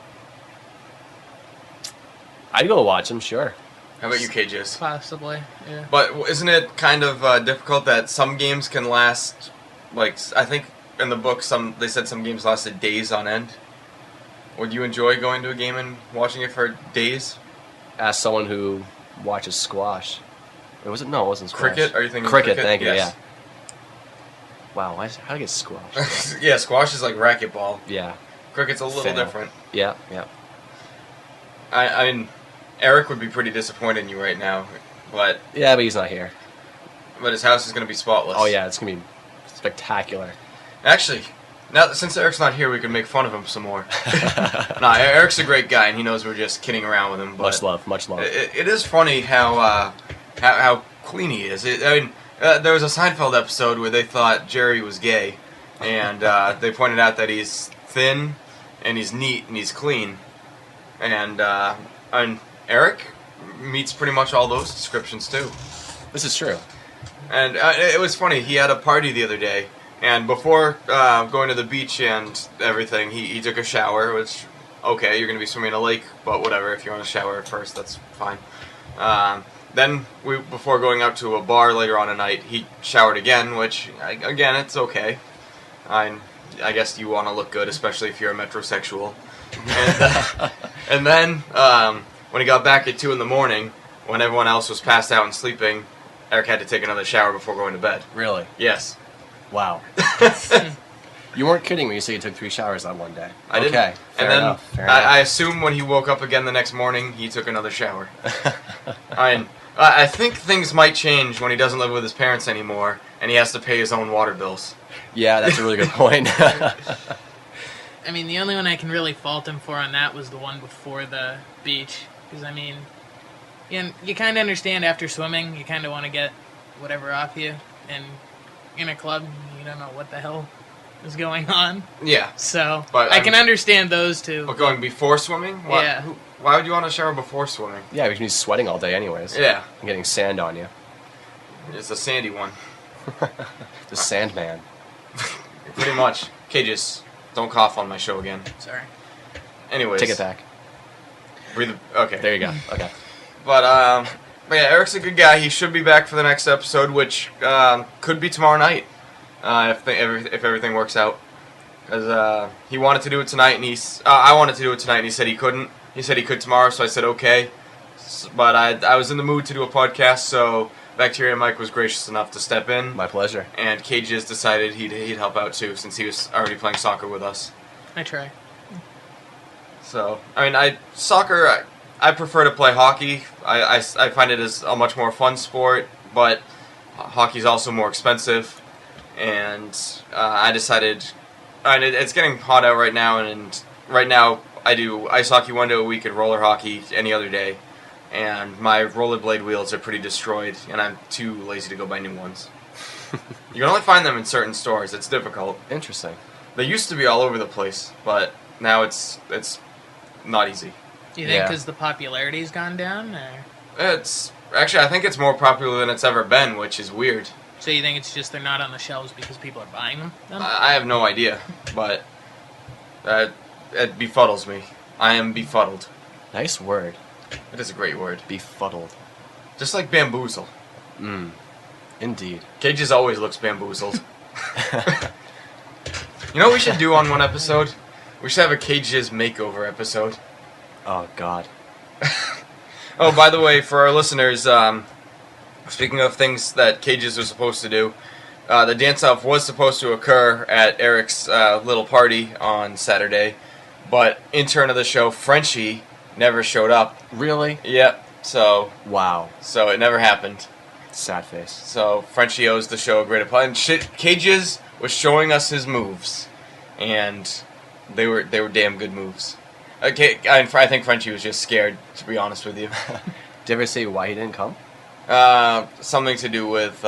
[SPEAKER 4] I'd go watch them, sure.
[SPEAKER 2] How about you, KJs?
[SPEAKER 5] Possibly, yeah.
[SPEAKER 2] But isn't it kind of difficult that some games can last, like, I think in the book they said some games lasted days on end? Would you enjoy going to a game and watching it for days?
[SPEAKER 4] As someone who watches squash. Or was it? No, it wasn't squash.
[SPEAKER 2] Cricket? Are you thinking
[SPEAKER 4] cricket?
[SPEAKER 2] cricket?
[SPEAKER 4] Thank you,
[SPEAKER 2] Yes.
[SPEAKER 4] yeah. Wow, how do I get squash?
[SPEAKER 2] Yeah, squash is like racquetball.
[SPEAKER 4] Yeah.
[SPEAKER 2] Cricket's a little
[SPEAKER 4] Fail.
[SPEAKER 2] different.
[SPEAKER 4] Yeah.
[SPEAKER 2] I mean, Eric would be pretty disappointed in you right now, but
[SPEAKER 4] Yeah, but he's not here.
[SPEAKER 2] his house is going to be spotless.
[SPEAKER 4] Oh, yeah, it's going to be spectacular.
[SPEAKER 2] Actually, now since Eric's not here, we can make fun of him some more. Nah, Eric's a great guy, and he knows we're just kidding around with him. But
[SPEAKER 4] Much love, much love.
[SPEAKER 2] It is funny how clean he is. There was a Seinfeld episode where they thought Jerry was gay, and they pointed out that he's thin, and he's neat, and he's clean, and Eric meets pretty much all those descriptions too.
[SPEAKER 4] This is true.
[SPEAKER 2] And it was funny. He had a party the other day, and before going to the beach and everything, he took a shower, which, okay, you're going to be swimming in a lake, but whatever. If you want to shower first, that's fine. Then, before going out to a bar later on at night, he showered again, which, again, it's okay. I guess you want to look good, especially if you're a metrosexual. And then, when he got back at 2 in the morning, when everyone else was passed out and sleeping, Eric had to take another shower before going to bed.
[SPEAKER 4] Really?
[SPEAKER 2] Yes.
[SPEAKER 4] Wow. You weren't kidding when you said you took 3 showers on one day.
[SPEAKER 2] I didn't.
[SPEAKER 4] Okay, fair
[SPEAKER 2] And then
[SPEAKER 4] enough. Fair
[SPEAKER 2] I
[SPEAKER 4] enough.
[SPEAKER 2] assume when he woke up again the next morning, he took another shower. I think things might change when he doesn't live with his parents anymore, and he has to pay his own water bills.
[SPEAKER 4] Yeah, that's a really good point.
[SPEAKER 5] I mean, the only one I can really fault him for on that was the one before the beach. Because, I mean, you kind of understand after swimming, you kind of want to get whatever off you. And in a club, you don't know what the hell is going on.
[SPEAKER 2] Yeah.
[SPEAKER 5] So,
[SPEAKER 2] But,
[SPEAKER 5] I can understand those two.
[SPEAKER 2] But going before swimming? Why,
[SPEAKER 5] Yeah.
[SPEAKER 2] Why would you want to shower before swimming?
[SPEAKER 4] Yeah, because you're sweating all day anyways.
[SPEAKER 2] Yeah.
[SPEAKER 4] And getting sand on you.
[SPEAKER 2] It's a sandy one.
[SPEAKER 4] The Sandman.
[SPEAKER 2] Pretty much. Okay, just don't cough on my show again.
[SPEAKER 5] Sorry.
[SPEAKER 2] Anyways.
[SPEAKER 4] Take it back.
[SPEAKER 2] Breathe. Okay.
[SPEAKER 4] There you go. Okay.
[SPEAKER 2] But yeah, Eric's a good guy. He should be back for the next episode, which could be tomorrow night, if everything works out. Because he wanted to do it tonight, and I wanted to do it tonight, and he said he couldn't. He said he could tomorrow, so I said okay. But I was in the mood to do a podcast, so Bacteria Mike was gracious enough to step in.
[SPEAKER 4] My pleasure.
[SPEAKER 2] And Cages decided he'd help out too, since he was already playing soccer with us.
[SPEAKER 5] I try.
[SPEAKER 2] So, I mean, soccer, I prefer to play hockey. I find it as a much more fun sport, but hockey's also more expensive. And I decided, it's getting hot out right now, and right now I do ice hockey 1 day a week and roller hockey any other day. And my rollerblade wheels are pretty destroyed, and I'm too lazy to go buy new ones. You can only find them in certain stores. It's difficult.
[SPEAKER 4] Interesting.
[SPEAKER 2] They used to be all over the place, but now it's not easy.
[SPEAKER 5] Do you think
[SPEAKER 4] Yeah.
[SPEAKER 5] because the popularity's gone down? Or?
[SPEAKER 2] It's actually, I think it's more popular than it's ever been, which is weird.
[SPEAKER 5] So you think it's just they're not on the shelves because people are buying them? Then?
[SPEAKER 2] I have no idea, but it befuddles me. I am befuddled.
[SPEAKER 4] Nice word.
[SPEAKER 2] It is a great word.
[SPEAKER 4] Befuddled.
[SPEAKER 2] Just like bamboozle.
[SPEAKER 4] Indeed.
[SPEAKER 2] Cages always looks bamboozled. You know what we should do on one episode? We should have a Cages makeover episode.
[SPEAKER 4] Oh, God.
[SPEAKER 2] Oh, by the way, for our listeners, speaking of things that Cages are supposed to do, the dance-off was supposed to occur at Eric's little party on Saturday, but intern of the show, Frenchie, never showed up.
[SPEAKER 4] Really?
[SPEAKER 2] Yep, so
[SPEAKER 4] Wow.
[SPEAKER 2] it never happened.
[SPEAKER 4] Sad face.
[SPEAKER 2] So Frenchie owes the show a great applause. And Cages was showing us his moves, and they were damn good moves. Okay, I think Frenchie was just scared, to be honest with you.
[SPEAKER 4] Did you ever say why he didn't come?
[SPEAKER 2] Something to do with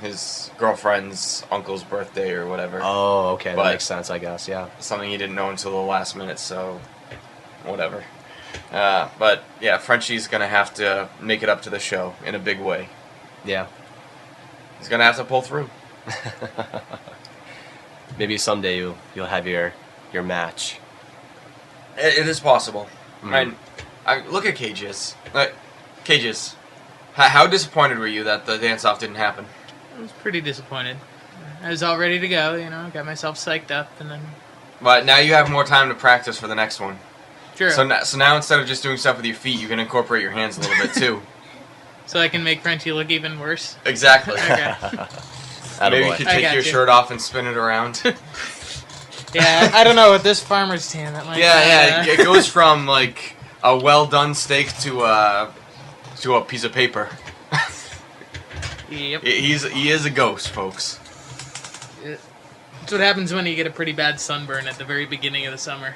[SPEAKER 2] his girlfriend's uncle's birthday or whatever.
[SPEAKER 4] Oh, okay, that
[SPEAKER 2] But-
[SPEAKER 4] makes sense, I guess. Yeah.
[SPEAKER 2] Something he didn't know until the last minute, so whatever. But yeah, Frenchie's gonna have to make it up to the show in a big way.
[SPEAKER 4] Yeah.
[SPEAKER 2] He's gonna have to pull through.
[SPEAKER 4] Maybe someday you'll have your match.
[SPEAKER 2] It is possible. I look at Cages. Cages. How disappointed were you that the dance-off didn't happen?
[SPEAKER 5] I was pretty disappointed. I was all ready to go, got myself psyched up, and then...
[SPEAKER 2] But now you have more time to practice for the next one.
[SPEAKER 5] Sure.
[SPEAKER 2] So now instead of just doing stuff with your feet, you can incorporate your hands a little bit too.
[SPEAKER 5] So I can make Frenchie look even worse?
[SPEAKER 2] Exactly.
[SPEAKER 5] Okay.
[SPEAKER 2] Maybe you
[SPEAKER 4] Attaboy.
[SPEAKER 2] could
[SPEAKER 5] I
[SPEAKER 2] take
[SPEAKER 5] got
[SPEAKER 2] your
[SPEAKER 5] you.
[SPEAKER 2] shirt off and spin it around.
[SPEAKER 5] Yeah, I don't know, with this farmer's tan, that might...
[SPEAKER 2] Yeah, it goes from like a well done steak to a piece of paper.
[SPEAKER 5] Yep.
[SPEAKER 2] He is a ghost, folks.
[SPEAKER 5] That's what happens when you get a pretty bad sunburn at the very beginning of the summer.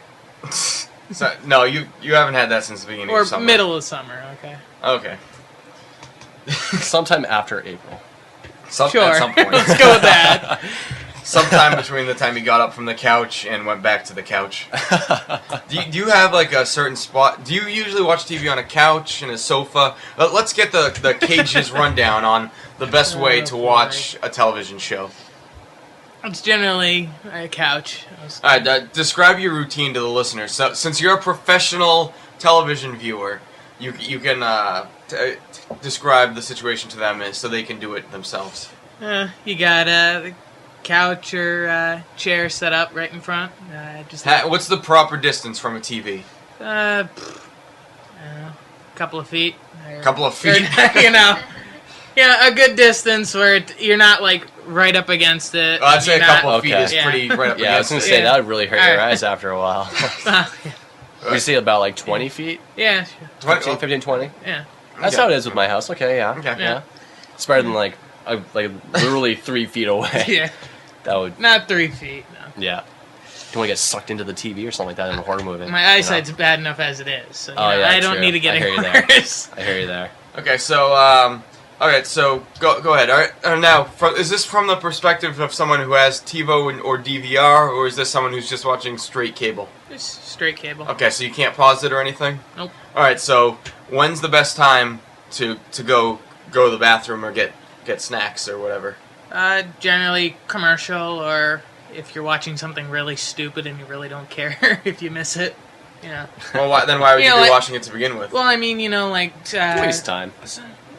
[SPEAKER 2] So, no, you haven't had that since the beginning
[SPEAKER 5] Or
[SPEAKER 2] of summer.
[SPEAKER 5] middle of summer, okay.
[SPEAKER 2] Okay.
[SPEAKER 4] Sometime after April.
[SPEAKER 5] Sure.
[SPEAKER 2] At some point.
[SPEAKER 5] Let's go with that.
[SPEAKER 2] Sometime between the time you got up from the couch and went back to the couch. Do you have like a certain spot? Do you usually watch TV on a couch and a sofa? Let's get the Cages rundown on the best way to watch a television show.
[SPEAKER 5] It's generally a couch.
[SPEAKER 2] All right, describe your routine to the listeners. So, since you're a professional television viewer, you can describe the situation to them so they can do it themselves.
[SPEAKER 5] You got the couch or chair set up right in front. Just
[SPEAKER 2] What's the proper distance from a TV?
[SPEAKER 5] a couple of feet.
[SPEAKER 2] Couple of feet.
[SPEAKER 5] Yeah, a good distance where you're not like right up against it.
[SPEAKER 2] I'd say a
[SPEAKER 5] You're
[SPEAKER 2] couple
[SPEAKER 5] not-
[SPEAKER 2] of feet
[SPEAKER 4] Okay.
[SPEAKER 2] is
[SPEAKER 5] Yeah.
[SPEAKER 2] pretty right up
[SPEAKER 4] Yeah, I was
[SPEAKER 2] against
[SPEAKER 4] gonna
[SPEAKER 2] it.
[SPEAKER 4] say that would really hurt your
[SPEAKER 5] Alright.
[SPEAKER 4] eyes after a while.
[SPEAKER 5] Yeah,
[SPEAKER 4] We see about like 20 feet,
[SPEAKER 5] yeah, sure.
[SPEAKER 4] 15, 20.
[SPEAKER 5] Yeah.
[SPEAKER 4] That's
[SPEAKER 2] Okay.
[SPEAKER 4] how it is with my house. Okay, yeah,
[SPEAKER 2] Okay.
[SPEAKER 4] yeah. It's better than like literally 3 feet away.
[SPEAKER 5] Yeah,
[SPEAKER 4] That would,
[SPEAKER 5] not 3 feet. No.
[SPEAKER 4] yeah. Don't want to get sucked into the TV or something like that in a horror movie.
[SPEAKER 5] My eyesight's bad enough as it is, so
[SPEAKER 4] Oh, yeah,
[SPEAKER 5] I don't
[SPEAKER 4] true.
[SPEAKER 5] need to get
[SPEAKER 4] I hear
[SPEAKER 5] any
[SPEAKER 4] you there.
[SPEAKER 5] worse.
[SPEAKER 4] I hear you there.
[SPEAKER 2] Okay, so okay, so go ahead. All right, now, is this from the perspective of someone who has TiVo or DVR, or is this someone who's just watching straight cable?
[SPEAKER 5] Just straight cable.
[SPEAKER 2] Okay, so you can't pause it or anything.
[SPEAKER 5] Nope.
[SPEAKER 2] All right, so when's the best time to go to the bathroom or get snacks or whatever?
[SPEAKER 5] Generally commercial, or if you're watching something really stupid and you really don't care if you miss it.
[SPEAKER 2] Well, then why would you
[SPEAKER 5] You know,
[SPEAKER 2] be
[SPEAKER 5] like-
[SPEAKER 2] watching it to begin with?
[SPEAKER 5] Well, I mean, like
[SPEAKER 4] Waste time.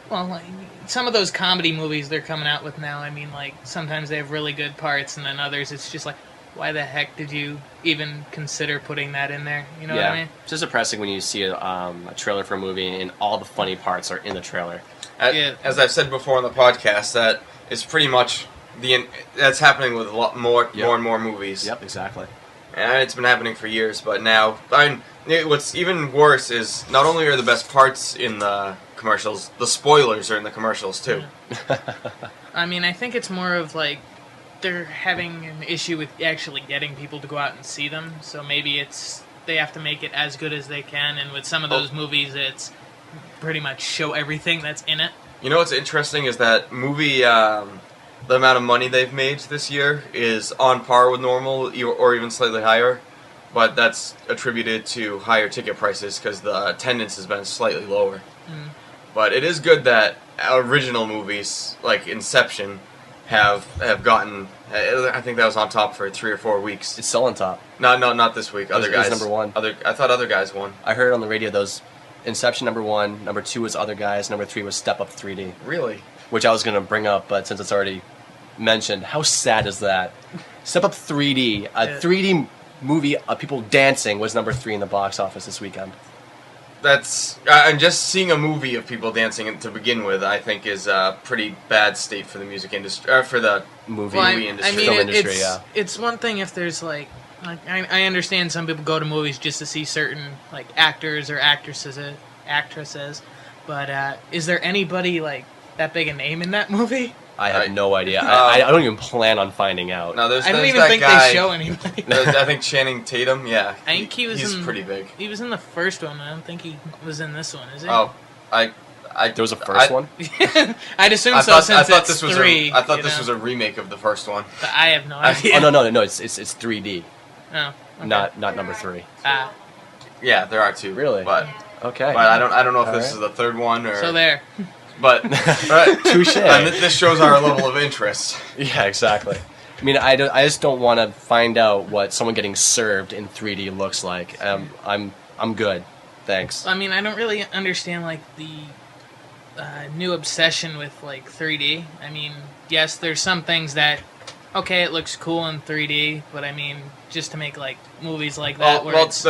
[SPEAKER 5] well, like, some of those comedy movies they're coming out with now. I mean, like sometimes they have really good parts, and then others it's just like, why the heck did you even consider putting that in there? You know
[SPEAKER 4] Yeah,
[SPEAKER 5] what I mean?
[SPEAKER 4] it's just depressing when you see a trailer for a movie and all the funny parts are in the trailer.
[SPEAKER 5] Yeah.
[SPEAKER 2] As I've said before on the podcast, that is pretty much that's happening with a lot more and more movies.
[SPEAKER 4] Yep, exactly.
[SPEAKER 2] And it's been happening for years, but now, what's even worse is not only are the best parts in the commercials, the spoilers are in the commercials too.
[SPEAKER 5] I mean, I think it's more of like they're having an issue with actually getting people to go out and see them. So maybe they have to make it as good as they can. And with some of those movies, it's pretty much show everything that's in it.
[SPEAKER 2] You know what's interesting is that movie, the amount of money they've made this year is on par with normal or even slightly higher. But that's attributed to higher ticket prices because the attendance has been slightly lower. But it is good that original movies like Inception have gotten. I think that was on top for 3 or 4 weeks.
[SPEAKER 4] It's still on top.
[SPEAKER 2] No, not this week. Other
[SPEAKER 4] It was
[SPEAKER 2] guys.
[SPEAKER 4] number one.
[SPEAKER 2] I thought other guys won.
[SPEAKER 4] I heard on the radio those Inception #1, #2 was Other Guys, #3 was Step Up 3D,
[SPEAKER 2] Really?
[SPEAKER 4] which I was going to bring up, but since it's already mentioned, how sad is that? Step Up 3D, a 3D movie of people dancing was #3 in the box office this weekend.
[SPEAKER 2] That's and just seeing a movie of people dancing to begin with, I think, is a pretty bad state for the music industry, for the
[SPEAKER 4] Movie
[SPEAKER 2] industry.
[SPEAKER 4] film industry, yeah.
[SPEAKER 5] It's one thing if there's like I understand some people go to movies just to see certain like actors or actresses, but is there anybody like that big a name in that movie?
[SPEAKER 4] I have
[SPEAKER 2] Right.
[SPEAKER 4] no idea. I don't even plan on finding out.
[SPEAKER 2] No, there's
[SPEAKER 5] I don't
[SPEAKER 2] there's
[SPEAKER 5] even
[SPEAKER 2] that
[SPEAKER 5] think
[SPEAKER 2] guy,
[SPEAKER 5] they show anybody.
[SPEAKER 2] I think Channing Tatum. Yeah,
[SPEAKER 5] I think he was
[SPEAKER 2] he's
[SPEAKER 5] in,
[SPEAKER 2] pretty big.
[SPEAKER 5] He was in the first one. I don't think he was in this one, is he?
[SPEAKER 2] Oh, I
[SPEAKER 4] There was a first one?
[SPEAKER 5] I'd assume
[SPEAKER 2] I
[SPEAKER 5] so
[SPEAKER 2] thought,
[SPEAKER 5] since
[SPEAKER 2] I thought
[SPEAKER 5] it's
[SPEAKER 2] this was
[SPEAKER 5] 3.
[SPEAKER 2] I thought
[SPEAKER 5] you
[SPEAKER 2] this
[SPEAKER 5] know?
[SPEAKER 2] was a remake of the first one.
[SPEAKER 5] But I have no idea.
[SPEAKER 4] Oh no, it's 3D,
[SPEAKER 5] Oh, okay.
[SPEAKER 4] not number 3.
[SPEAKER 5] Ah,
[SPEAKER 2] Yeah, there are 2.
[SPEAKER 4] Really?
[SPEAKER 2] But
[SPEAKER 4] Okay.
[SPEAKER 2] I don't know if this
[SPEAKER 4] Alright.
[SPEAKER 2] is the third one or.
[SPEAKER 5] so there.
[SPEAKER 2] But
[SPEAKER 4] Touche.
[SPEAKER 2] and this shows our level of interest.
[SPEAKER 4] Yeah, exactly. I mean, I just don't want to find out what someone getting served in 3D looks like. I'm good, thanks.
[SPEAKER 5] I mean, I don't really understand like the new obsession with like 3D. I mean, yes, there's some things that okay, it looks cool in 3D, but I mean, just to make like movies like that where that's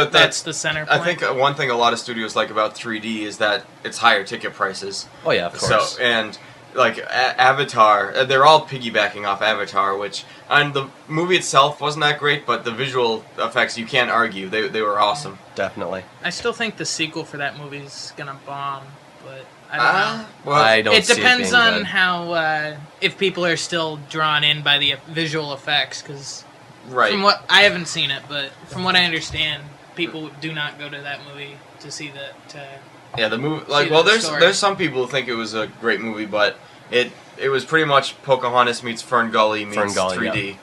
[SPEAKER 5] the center point.
[SPEAKER 2] I think one thing a lot of studios like about 3D is that it's higher ticket prices.
[SPEAKER 4] Oh yeah, of course.
[SPEAKER 2] So and like Avatar, they're all piggybacking off Avatar, which and the movie itself wasn't that great, but the visual effects you can't argue they were awesome.
[SPEAKER 4] Definitely.
[SPEAKER 5] I still think the sequel for that movie is gonna bomb, but I don't know.
[SPEAKER 2] Well,
[SPEAKER 4] I don't.
[SPEAKER 5] It
[SPEAKER 4] see
[SPEAKER 5] depends
[SPEAKER 4] being
[SPEAKER 5] on
[SPEAKER 4] good.
[SPEAKER 5] how if people are still drawn in by the visual effects. Because
[SPEAKER 2] right.
[SPEAKER 5] from what I haven't seen it, but from what I understand, people do not go to that movie to see that.
[SPEAKER 2] Yeah, the movie.
[SPEAKER 5] See
[SPEAKER 2] Like,
[SPEAKER 5] the
[SPEAKER 2] well, there's
[SPEAKER 5] story.
[SPEAKER 2] there's some people who think it was a great movie, but it was pretty much Pocahontas meets Fern Gully meets
[SPEAKER 4] Ferngully,
[SPEAKER 2] 3D,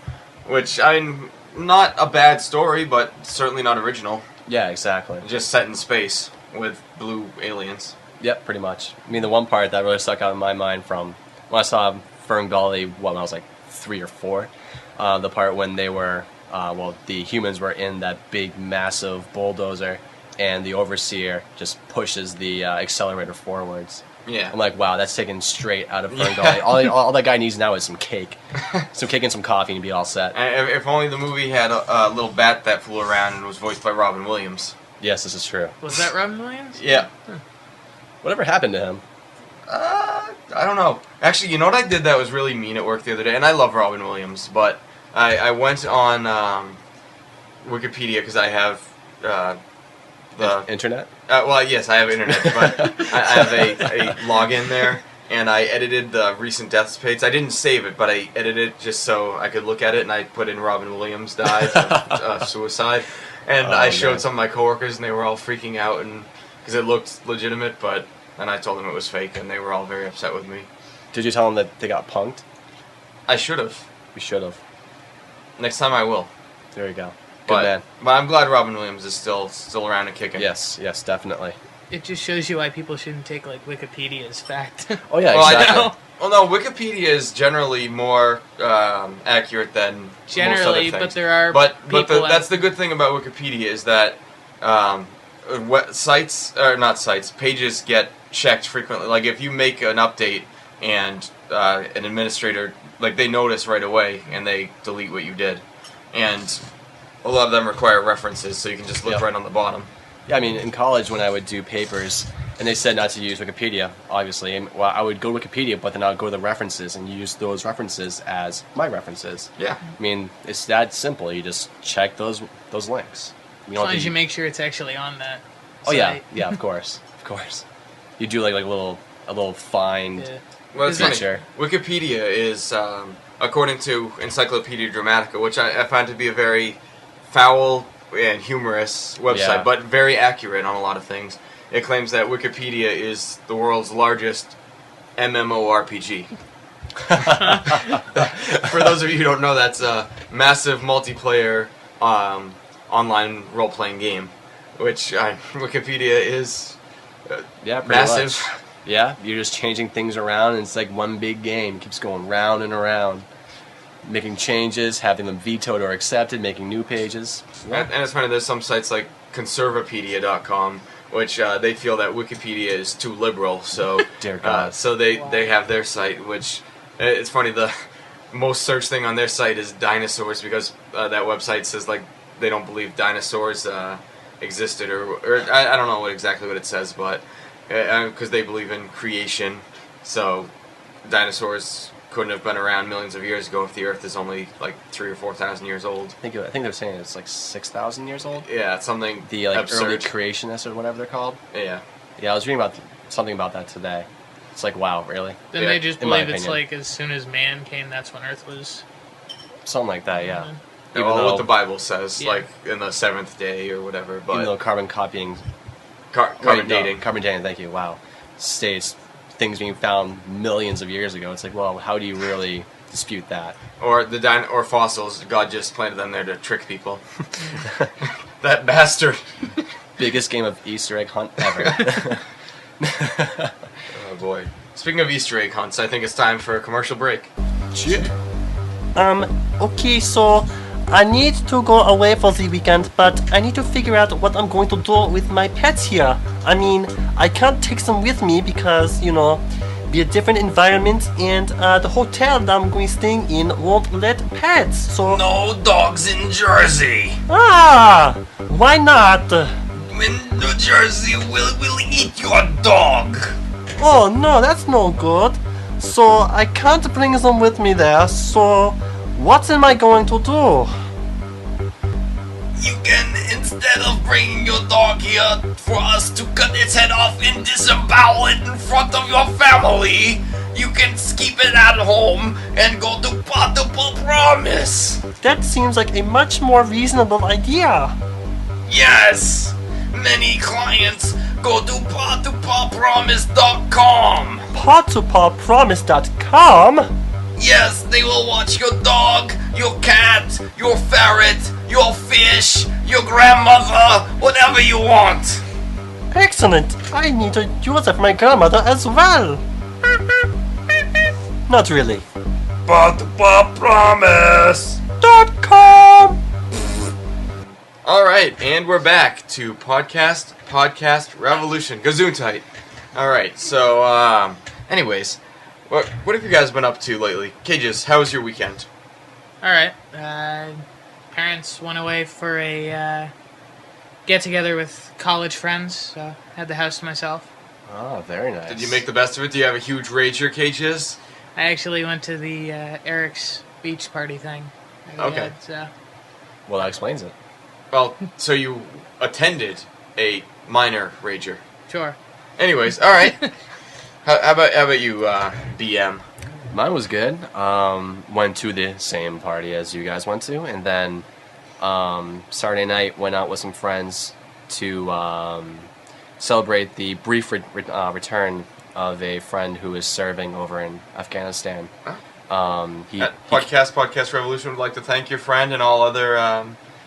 [SPEAKER 2] which I'm not a bad story, but certainly not original.
[SPEAKER 4] Yeah, exactly.
[SPEAKER 2] Just set in space with blue aliens.
[SPEAKER 4] Yep, pretty much. I mean, the one part that really stuck out in my mind from when I saw Fern Gully, when I was like 3 or 4, the part when they were, the humans were in that big, massive bulldozer, and the overseer just pushes the accelerator forwards.
[SPEAKER 2] Yeah.
[SPEAKER 4] I'm like, wow, that's taken straight out of Fern
[SPEAKER 2] Yeah.
[SPEAKER 4] Gully. All that guy needs now is some cake. Some cake and some coffee and be all set.
[SPEAKER 2] And if only the movie had a little bat that flew around and was voiced by Robin Williams.
[SPEAKER 4] Yes, this is true.
[SPEAKER 5] Was that Robin Williams?
[SPEAKER 2] Yeah.
[SPEAKER 4] Whatever happened to him?
[SPEAKER 2] I don't know. Actually, you know what I did that was really mean at work the other day? And I love Robin Williams, but I went on Wikipedia because I have the...
[SPEAKER 4] Internet?
[SPEAKER 2] well, yes, I have internet, but I have a login there, and I edited the recent deaths page. I didn't save it, but I edited it just so I could look at it, and I put in Robin Williams died from suicide. And
[SPEAKER 4] Oh,
[SPEAKER 2] I showed
[SPEAKER 4] man.
[SPEAKER 2] some of my coworkers, and they were all freaking out, and because it looked legitimate, but then I told them it was fake, and they were all very upset with me.
[SPEAKER 4] Did you tell them that they got punked?
[SPEAKER 2] I should have.
[SPEAKER 4] We should have.
[SPEAKER 2] Next time I will.
[SPEAKER 4] There you go. Good
[SPEAKER 2] But,
[SPEAKER 4] man.
[SPEAKER 2] but I'm glad Robin Williams is still around and kicking.
[SPEAKER 4] Yes, definitely.
[SPEAKER 5] It just shows you why people shouldn't take like Wikipedia as fact.
[SPEAKER 4] Oh yeah,
[SPEAKER 2] Well,
[SPEAKER 4] exactly.
[SPEAKER 2] well, no, Wikipedia is generally more accurate than most other
[SPEAKER 5] Generally,
[SPEAKER 2] things.
[SPEAKER 5] but there are
[SPEAKER 2] But
[SPEAKER 5] people
[SPEAKER 2] that's the good thing about Wikipedia is that pages get checked frequently. Like if you make an update and an administrator, like they notice right away and they delete what you did, and a lot of them require references, so you can just look
[SPEAKER 4] Yep.
[SPEAKER 2] right on the bottom.
[SPEAKER 4] Yeah, I mean, in college when I would do papers, and they said not to use Wikipedia, obviously, and, well, I would go to Wikipedia, but then I would go to the references and use those references as my references.
[SPEAKER 2] Yeah.
[SPEAKER 4] I mean, it's that simple. You just check those links. You
[SPEAKER 5] As
[SPEAKER 4] don't
[SPEAKER 5] long
[SPEAKER 4] have
[SPEAKER 5] as
[SPEAKER 4] to-
[SPEAKER 5] you make sure it's actually on that.
[SPEAKER 4] Oh yeah,
[SPEAKER 5] site.
[SPEAKER 4] yeah, of course. You do like a little find.
[SPEAKER 5] Yeah.
[SPEAKER 2] Well, it's
[SPEAKER 5] Is
[SPEAKER 2] funny.
[SPEAKER 4] Sure.
[SPEAKER 2] Wikipedia is, according to Encyclopedia Dramatica, which I find to be a very foul and humorous website,
[SPEAKER 4] Yeah.
[SPEAKER 2] but very accurate on a lot of things. It claims that Wikipedia is the world's largest MMORPG. For those of you who don't know, that's a massive multiplayer online role-playing game, which Wikipedia is
[SPEAKER 4] Yeah, pretty
[SPEAKER 2] massive.
[SPEAKER 4] much. Yeah, you're just changing things around, and it's like one big game. It keeps going round and around. Making changes, having them vetoed or accepted, making new pages. Yeah.
[SPEAKER 2] And it's funny, there's some sites like conservapedia.com, which they feel that Wikipedia is too liberal, so
[SPEAKER 4] Dear God.
[SPEAKER 2] so they have their site, which it's funny, the most searched thing on their site is dinosaurs, because that website says like they don't believe dinosaurs existed, or I don't know exactly what it says, but because they believe in creation, so dinosaurs couldn't have been around millions of years ago if the Earth is only like 3,000 or 4,000 years old.
[SPEAKER 4] I think they're saying it's like 6,000 years old.
[SPEAKER 2] Yeah, it's something
[SPEAKER 4] The like
[SPEAKER 2] absurd.
[SPEAKER 4] early creationists or whatever they're called.
[SPEAKER 2] Yeah.
[SPEAKER 4] Yeah, I was reading about something about that today. It's like, wow, really?
[SPEAKER 5] Then
[SPEAKER 2] Yeah,
[SPEAKER 5] they just
[SPEAKER 4] in my
[SPEAKER 5] believe it's
[SPEAKER 4] opinion.
[SPEAKER 5] like as soon as man came, that's when Earth was.
[SPEAKER 4] Something like that, yeah.
[SPEAKER 5] Mhm.
[SPEAKER 2] Yeah, well, what the Bible says,
[SPEAKER 5] Yeah.
[SPEAKER 2] like in the seventh day or whatever,
[SPEAKER 4] even though
[SPEAKER 2] but
[SPEAKER 4] carbon copying,
[SPEAKER 2] carbon
[SPEAKER 4] wait, no,
[SPEAKER 2] dating.
[SPEAKER 4] carbon dating. Thank you. Wow, states things being found millions of years ago. It's like, well, how do you really dispute that?
[SPEAKER 2] Or or fossils. God just planted them there to trick people. That bastard.
[SPEAKER 4] Biggest game of Easter egg hunt ever.
[SPEAKER 2] Oh boy. Speaking of Easter egg hunts, I think it's time for a commercial break.
[SPEAKER 7] Okay, so I need to go away for the weekend, but I need to figure out what I'm going to do with my pets here. I mean, I can't take them with me because, you know, be a different environment, and the hotel that I'm going staying in won't let pets, so...
[SPEAKER 6] No dogs in Jersey.
[SPEAKER 7] Why not?
[SPEAKER 6] In New Jersey, we'll eat your dog.
[SPEAKER 7] Oh, no, that's no good. So, I can't bring them with me there, so... What am I going to do?
[SPEAKER 6] You can, instead of bringing your dog here for us to cut its head off and disembowel it in front of your family, you can keep it at home and go to Potable Promise.
[SPEAKER 7] That seems like a much more reasonable idea.
[SPEAKER 6] Yes, many clients go to PawToPawPromise.com.
[SPEAKER 7] PawToPawPromise.com?
[SPEAKER 6] Yes, they will watch your dog, your cat, your ferret, your fish, your grandmother, whatever you want.
[SPEAKER 7] Excellent. I need to use it for my grandmother as well. Not really.
[SPEAKER 6] PawToPawPromise.com.
[SPEAKER 2] Alright, and we're back to Podcast Revolution. Gesundheit. Alright, so, anyways, what have you guys been up to lately? Cages, how was your weekend?
[SPEAKER 5] Alright. Parents went away for a get-together with college friends, so had the house to myself.
[SPEAKER 4] Oh, very nice.
[SPEAKER 2] Did you make the best of it? Do you have a huge rager, Cages?
[SPEAKER 5] I actually went to the Eric's beach party thing.
[SPEAKER 2] Okay.
[SPEAKER 5] So.
[SPEAKER 4] Well, that explains it.
[SPEAKER 2] Well, so you attended a minor rager.
[SPEAKER 5] Sure.
[SPEAKER 2] Anyways, alright. how about you, BM?
[SPEAKER 4] Mine was good. Went to the same party as you guys went to, and then Saturday night went out with some friends to celebrate the brief return of a friend who is serving over in Afghanistan.
[SPEAKER 2] Podcast Revolution would like to thank your friend and all other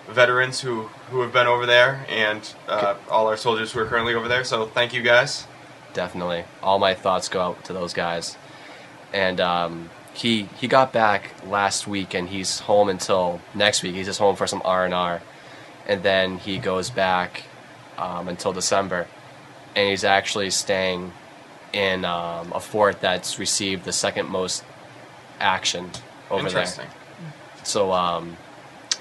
[SPEAKER 2] veterans who have been over there, and all our soldiers who are currently over there. So thank you guys.
[SPEAKER 4] Definitely, all my thoughts go out to those guys. And he got back last week, and he's home until next week. He's just home for some R&R, and then he goes back until December, and he's actually staying in a fort that's received the second most action over there.
[SPEAKER 2] Interesting.
[SPEAKER 4] So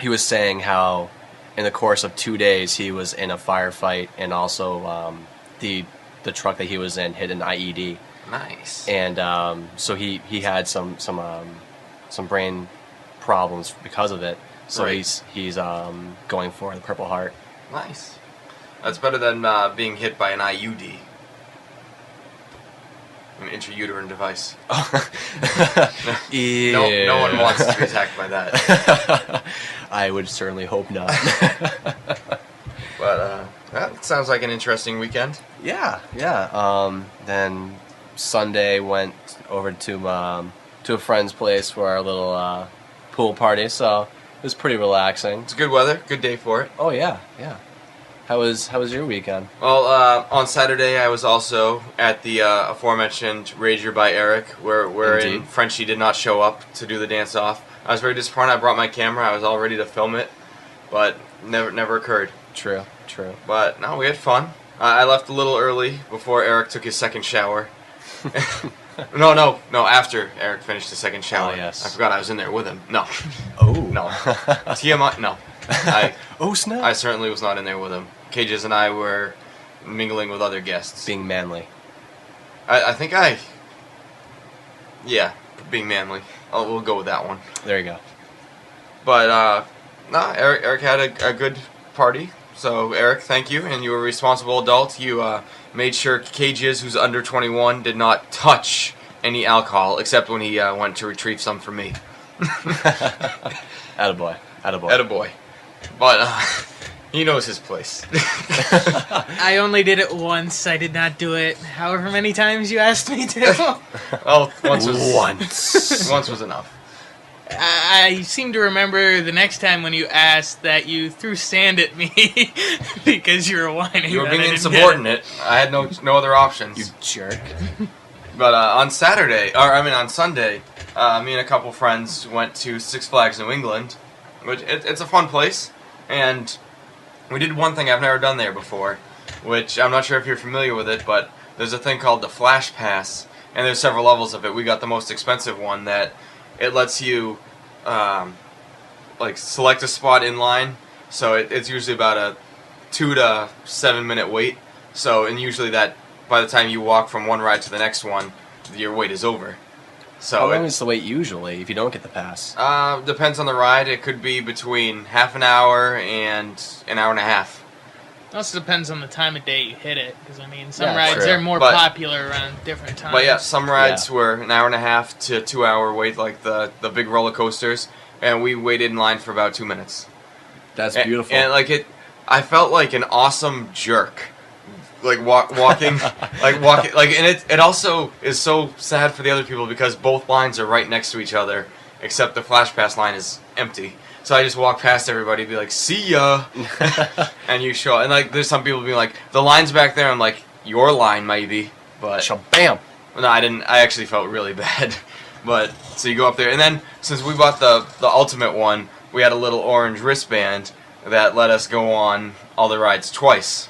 [SPEAKER 4] he was saying how in the course of 2 days he was in a firefight, and also the truck that he was in hit an IED.
[SPEAKER 2] Nice.
[SPEAKER 4] And so he had some brain problems because of it. So
[SPEAKER 2] Right.
[SPEAKER 4] he's going for the Purple Heart.
[SPEAKER 2] Nice. That's better than being hit by an IUD. An intrauterine device. No one wants to be attacked by that.
[SPEAKER 4] I would certainly hope not.
[SPEAKER 2] But that sounds like an interesting weekend.
[SPEAKER 4] Yeah. Then Sunday went over to a friend's place for our little pool party. So it was pretty relaxing.
[SPEAKER 2] It's good weather, good day for it.
[SPEAKER 4] Oh yeah. How was your weekend?
[SPEAKER 2] Well, on Saturday I was also at the aforementioned Rager by Eric, wherein
[SPEAKER 4] Indeed.
[SPEAKER 2] Frenchie did not show up to do the dance off. I was very disappointed. I brought my camera. I was all ready to film it, but never occurred.
[SPEAKER 4] True.
[SPEAKER 2] But no, we had fun. I left a little early before Eric took his second shower. No, after Eric finished his second shower.
[SPEAKER 4] Oh, yes.
[SPEAKER 2] I forgot I was in there with him. No.
[SPEAKER 4] Oh.
[SPEAKER 2] No. TMI? No.
[SPEAKER 4] Oh, snap.
[SPEAKER 2] I certainly was not in there with him. Cages and I were mingling with other guests.
[SPEAKER 4] Being manly.
[SPEAKER 2] I think yeah, being manly. We'll go with that one.
[SPEAKER 4] There you go.
[SPEAKER 2] But, no, Eric had a good party. So, Eric, thank you. And you were a responsible adult. You made sure Cages, who's under 21, did not touch any alcohol, except when he went to retrieve some for me.
[SPEAKER 4] Attaboy.
[SPEAKER 2] Attaboy. But, He knows his place.
[SPEAKER 5] I only did it once. I did not do it however many times you asked me to.
[SPEAKER 2] Well, once was enough.
[SPEAKER 5] I seem to remember the next time when you asked that you threw sand at me because you were whining.
[SPEAKER 2] You were
[SPEAKER 5] that I
[SPEAKER 2] being
[SPEAKER 5] didn't get
[SPEAKER 2] insubordinate. I had no other options.
[SPEAKER 4] You jerk.
[SPEAKER 2] But on Sunday, me and a couple friends went to Six Flags New England, which it's a fun place, and we did one thing I've never done there before, which I'm not sure if you're familiar with it, but there's a thing called the Flash Pass, and there's several levels of it. We got the most expensive one that it lets you select a spot in line, so it's usually about a 2 to 7 minute wait. So, and usually that by the time you walk from one ride to the next one, your wait is over. So
[SPEAKER 4] How long is the wait usually if you don't get the pass?
[SPEAKER 2] Depends on the ride. It could be between half an hour and an hour and a half.
[SPEAKER 5] It also depends on the time of day you hit it, because I mean, some
[SPEAKER 4] Yeah,
[SPEAKER 5] rides
[SPEAKER 4] true.
[SPEAKER 5] are more
[SPEAKER 2] But-
[SPEAKER 5] popular around different times.
[SPEAKER 2] But yeah, some rides were an hour and a half to 2 hour wait, like the big roller coasters, and we waited in line for about 2 minutes.
[SPEAKER 4] That's
[SPEAKER 2] And-
[SPEAKER 4] beautiful.
[SPEAKER 2] And I felt like an awesome jerk. Walking, and it also is so sad for the other people because both lines are right next to each other, except the Flash Pass line is empty. So I just walk past everybody, be like, "See ya," and you show, and there's some people being like, "The line's back there." I'm like, "Your line, maybe," but
[SPEAKER 4] Shabam!
[SPEAKER 2] no, I didn't. I actually felt really bad, but so you go up there, and then since we bought the ultimate one, we had a little orange wristband that let us go on all the rides twice.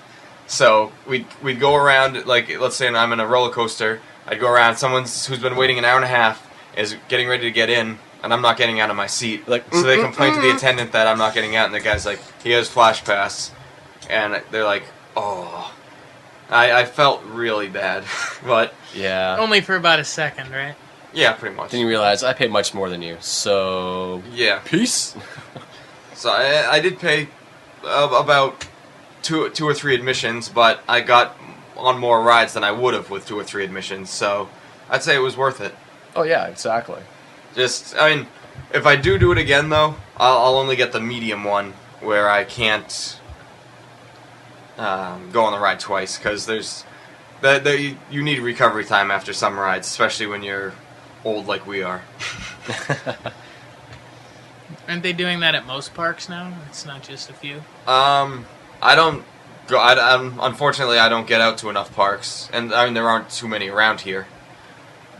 [SPEAKER 2] So we'd go around, let's say I'm in a roller coaster, I'd go around, someone who's been waiting an hour and a half is getting ready to get in, and I'm not getting out of my seat. So they complain to the attendant that I'm not getting out, and the guy's like, he has Flash Pass, and they're like, oh. I felt really bad, but
[SPEAKER 4] Yeah.
[SPEAKER 5] Only for about a second, right?
[SPEAKER 2] yeah, pretty much.
[SPEAKER 4] Then you realize I paid much more than you, so
[SPEAKER 2] Yeah.
[SPEAKER 4] peace.
[SPEAKER 2] So I did pay about two or three admissions, but I got on more rides than I would have with 2 or 3 admissions, so I'd say it was worth it.
[SPEAKER 4] Oh yeah, exactly.
[SPEAKER 2] If I do it again, though, I'll only get the medium one, where I can't go on the ride twice, because you need recovery time after some rides, especially when you're old like we are.
[SPEAKER 5] Aren't they doing that at most parks now? It's not just a few.
[SPEAKER 2] I don't go. Unfortunately, I don't get out to enough parks, and there aren't too many around here.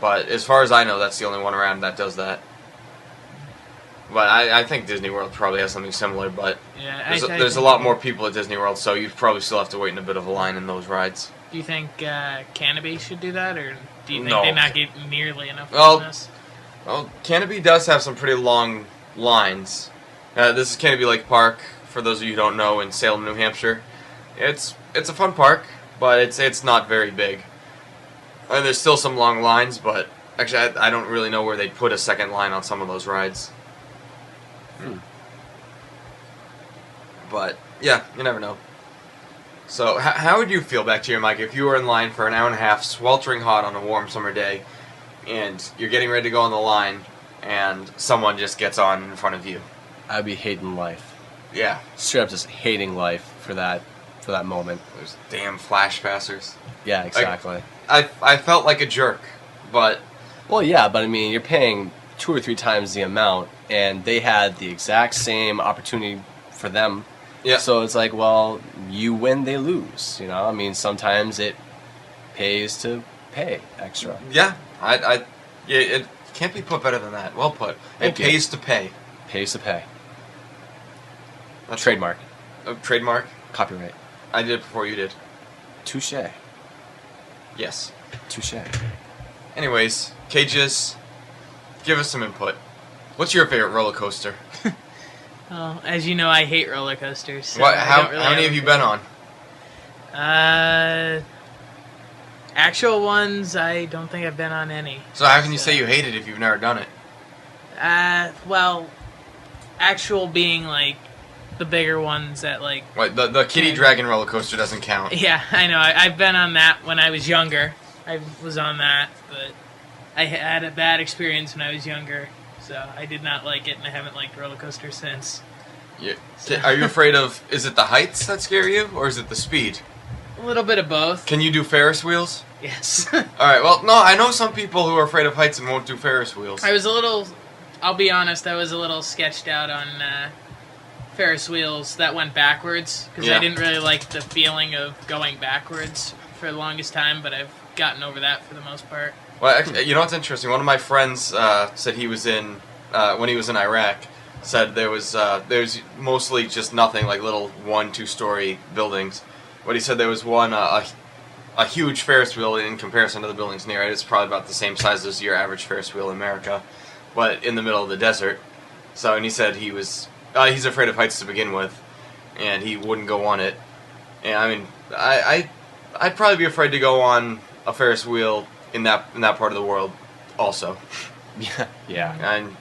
[SPEAKER 2] But as far as I know, that's the only one around that does that. But I think Disney World probably has something similar. But
[SPEAKER 5] Yeah,
[SPEAKER 2] there's a lot more people at Disney World, so you probably still have to wait in a bit of a line in those rides.
[SPEAKER 5] Do you think Canopy should do that, or do you think
[SPEAKER 2] No.
[SPEAKER 5] they not get nearly enough
[SPEAKER 2] Well,
[SPEAKER 5] business?
[SPEAKER 2] Well, Canopy does have some pretty long lines. This is Canopy Lake Park, for those of you who don't know, in Salem, New Hampshire. It's a fun park, but it's not very big. And there's still some long lines, but actually I don't really know where they'd put a second line on some of those rides. But yeah, you never know. So how would you feel, back to your mic, if you were in line for an hour and a half, sweltering hot on a warm summer day, and you're getting ready to go on the line, and someone just gets on in front of you?
[SPEAKER 4] I'd be hating life.
[SPEAKER 2] Yeah,
[SPEAKER 4] Straight up just hating life for that moment.
[SPEAKER 2] those damn flash passers.
[SPEAKER 4] Yeah, exactly.
[SPEAKER 2] I felt like a jerk, but
[SPEAKER 4] Well, yeah, but I mean, you're paying 2 or 3 times the amount, and they had the exact same opportunity for them.
[SPEAKER 2] yeah.
[SPEAKER 4] So it's like, well, you win, they lose. You know, I mean, sometimes it pays to pay extra.
[SPEAKER 2] Yeah, it can't be put better than that. Well put. It
[SPEAKER 4] Thank you.
[SPEAKER 2] pays to pay.
[SPEAKER 4] Pays to pay.
[SPEAKER 2] That's
[SPEAKER 4] Trademark.
[SPEAKER 2] a trademark.
[SPEAKER 4] Copyright.
[SPEAKER 2] I did it before you did.
[SPEAKER 4] Touche.
[SPEAKER 2] Yes.
[SPEAKER 4] Touche.
[SPEAKER 2] Anyways, Cages, give us some input. What's your favorite roller coaster?
[SPEAKER 5] Well, as you know, I hate roller coasters. So
[SPEAKER 2] How many have you been on?
[SPEAKER 5] Actual ones, I don't think I've been on any.
[SPEAKER 2] So how can you say you hate it if you've never done it?
[SPEAKER 5] Well, actual being like the bigger ones that like.
[SPEAKER 2] What, the Kitty
[SPEAKER 5] Yeah.
[SPEAKER 2] Dragon roller coaster doesn't count.
[SPEAKER 5] Yeah, I know. I've been on that when I was younger. I was on that, but I had a bad experience when I was younger, so I did not like it, and I haven't liked roller coasters since.
[SPEAKER 2] Are you afraid of? Is it the heights that scare you, or is it the speed?
[SPEAKER 5] A little bit of both.
[SPEAKER 2] Can you do Ferris wheels?
[SPEAKER 5] Yes.
[SPEAKER 2] All right. Well, no, I know some people who are afraid of heights and won't do Ferris wheels.
[SPEAKER 5] I'll be honest, I was a little sketched out on Ferris wheels that went backwards because I didn't really like the feeling of going backwards for the longest time, but I've gotten over that for the most part.
[SPEAKER 2] Well, actually, you know what's interesting? One of my friends said he was in when he was in Iraq. Said there's mostly just nothing, like little 1-2 story buildings. But he said there was one a huge Ferris wheel in comparison to the buildings near it. It's probably about the same size as your average Ferris wheel in America, but in the middle of the desert. So, and he said he's afraid of heights to begin with, and he wouldn't go on it. And I mean, I'd probably be afraid to go on a Ferris wheel in that part of the world, also.
[SPEAKER 4] Yeah.
[SPEAKER 2] And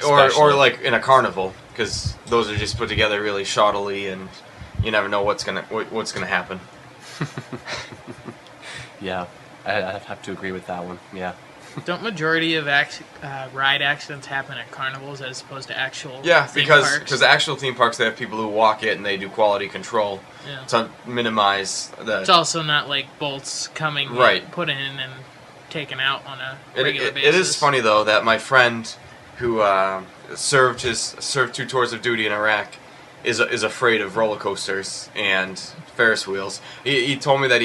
[SPEAKER 2] or like in a carnival, because those are just put together really shoddily, and you never know what's gonna happen.
[SPEAKER 4] Yeah, I have to agree with that one. Yeah.
[SPEAKER 5] Don't majority of ride accidents happen at carnivals as opposed to actual theme
[SPEAKER 2] because
[SPEAKER 5] parks?
[SPEAKER 2] actual theme parks, they have people who walk it and they do quality control to minimize the.
[SPEAKER 5] It's also not like bolts coming put in and taken out on a regular basis.
[SPEAKER 2] It is funny though that my friend who served 2 tours of duty in Iraq is afraid of roller coasters and Ferris wheels. He told me that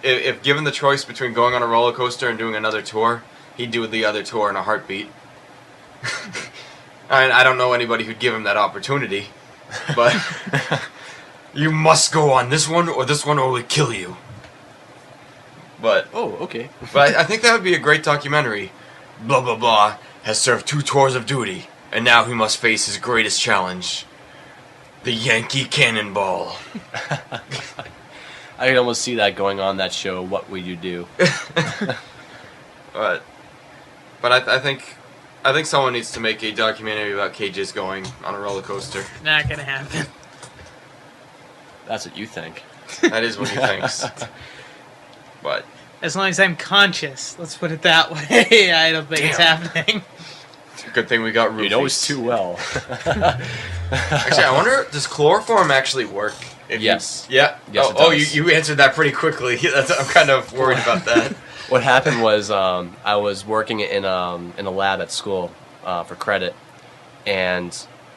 [SPEAKER 2] if given the choice between going on a roller coaster and doing another tour, he'd do the other tour in a heartbeat. I don't know anybody who'd give him that opportunity, but you must go on this one or this one or will kill you. But
[SPEAKER 4] okay.
[SPEAKER 2] But I think that would be a great documentary. Blah blah blah has served 2 tours of duty, and now he must face his greatest challenge, the Yankee Cannonball.
[SPEAKER 4] I can almost see that going on that show. What would you do?
[SPEAKER 2] But I think someone needs to make a documentary about cages going on a roller coaster.
[SPEAKER 5] Not gonna happen.
[SPEAKER 4] That's what you think.
[SPEAKER 2] That is what he thinks. But
[SPEAKER 5] as long as I'm conscious, let's put it that way, I don't think it's happening.
[SPEAKER 2] Good thing we got roofies.
[SPEAKER 4] You know us too well.
[SPEAKER 2] Actually, I wonder, does chloroform actually work?
[SPEAKER 4] Yes.
[SPEAKER 2] Yeah.
[SPEAKER 4] Yes,
[SPEAKER 2] you answered that pretty quickly. I'm kind of worried about that.
[SPEAKER 4] What happened was I was working in a lab at school for credit, and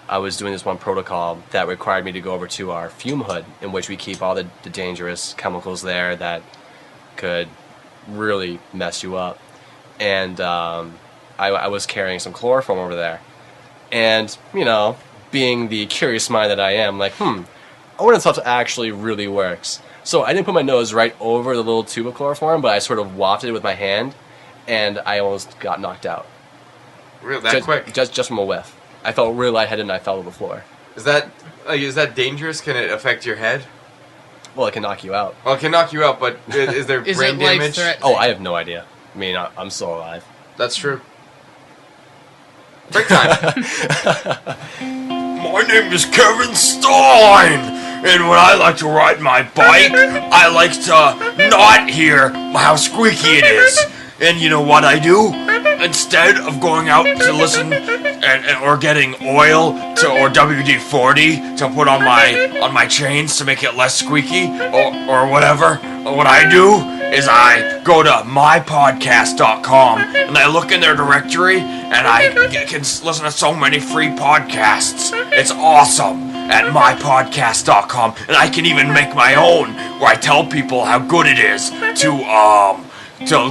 [SPEAKER 4] I was doing this one protocol that required me to go over to our fume hood, in which we keep all the dangerous chemicals there that could really mess you up. And I was carrying some chloroform over there. And, being the curious mind that I am, like, I wonder if this stuff actually really works. So I didn't put my nose right over the little tube of chloroform, but I sort of wafted it with my hand, and I almost got knocked out.
[SPEAKER 2] Really? That quick?
[SPEAKER 4] Just from a whiff. I felt really lightheaded and I fell to the floor.
[SPEAKER 2] Is that dangerous? Can it affect your head?
[SPEAKER 4] Well, it can knock you out.
[SPEAKER 2] Well, it can knock you out, but is there
[SPEAKER 5] Is
[SPEAKER 2] brain
[SPEAKER 5] it
[SPEAKER 2] damage?
[SPEAKER 5] life-threatening?
[SPEAKER 4] Oh, I have no idea. I mean, I'm still alive.
[SPEAKER 2] That's true. Break time.
[SPEAKER 6] My name is Kevin Stein, and when I like to ride my bike, I like to not hear how squeaky it is. And you know what I do? Instead of going out to listen or getting oil or WD-40 to put on my chains to make it less squeaky or whatever, what I do is I go to mypodcast.com and I look in their directory and I can listen to so many free podcasts. It's awesome at mypodcast.com, and I can even make my own where I tell people how good it is to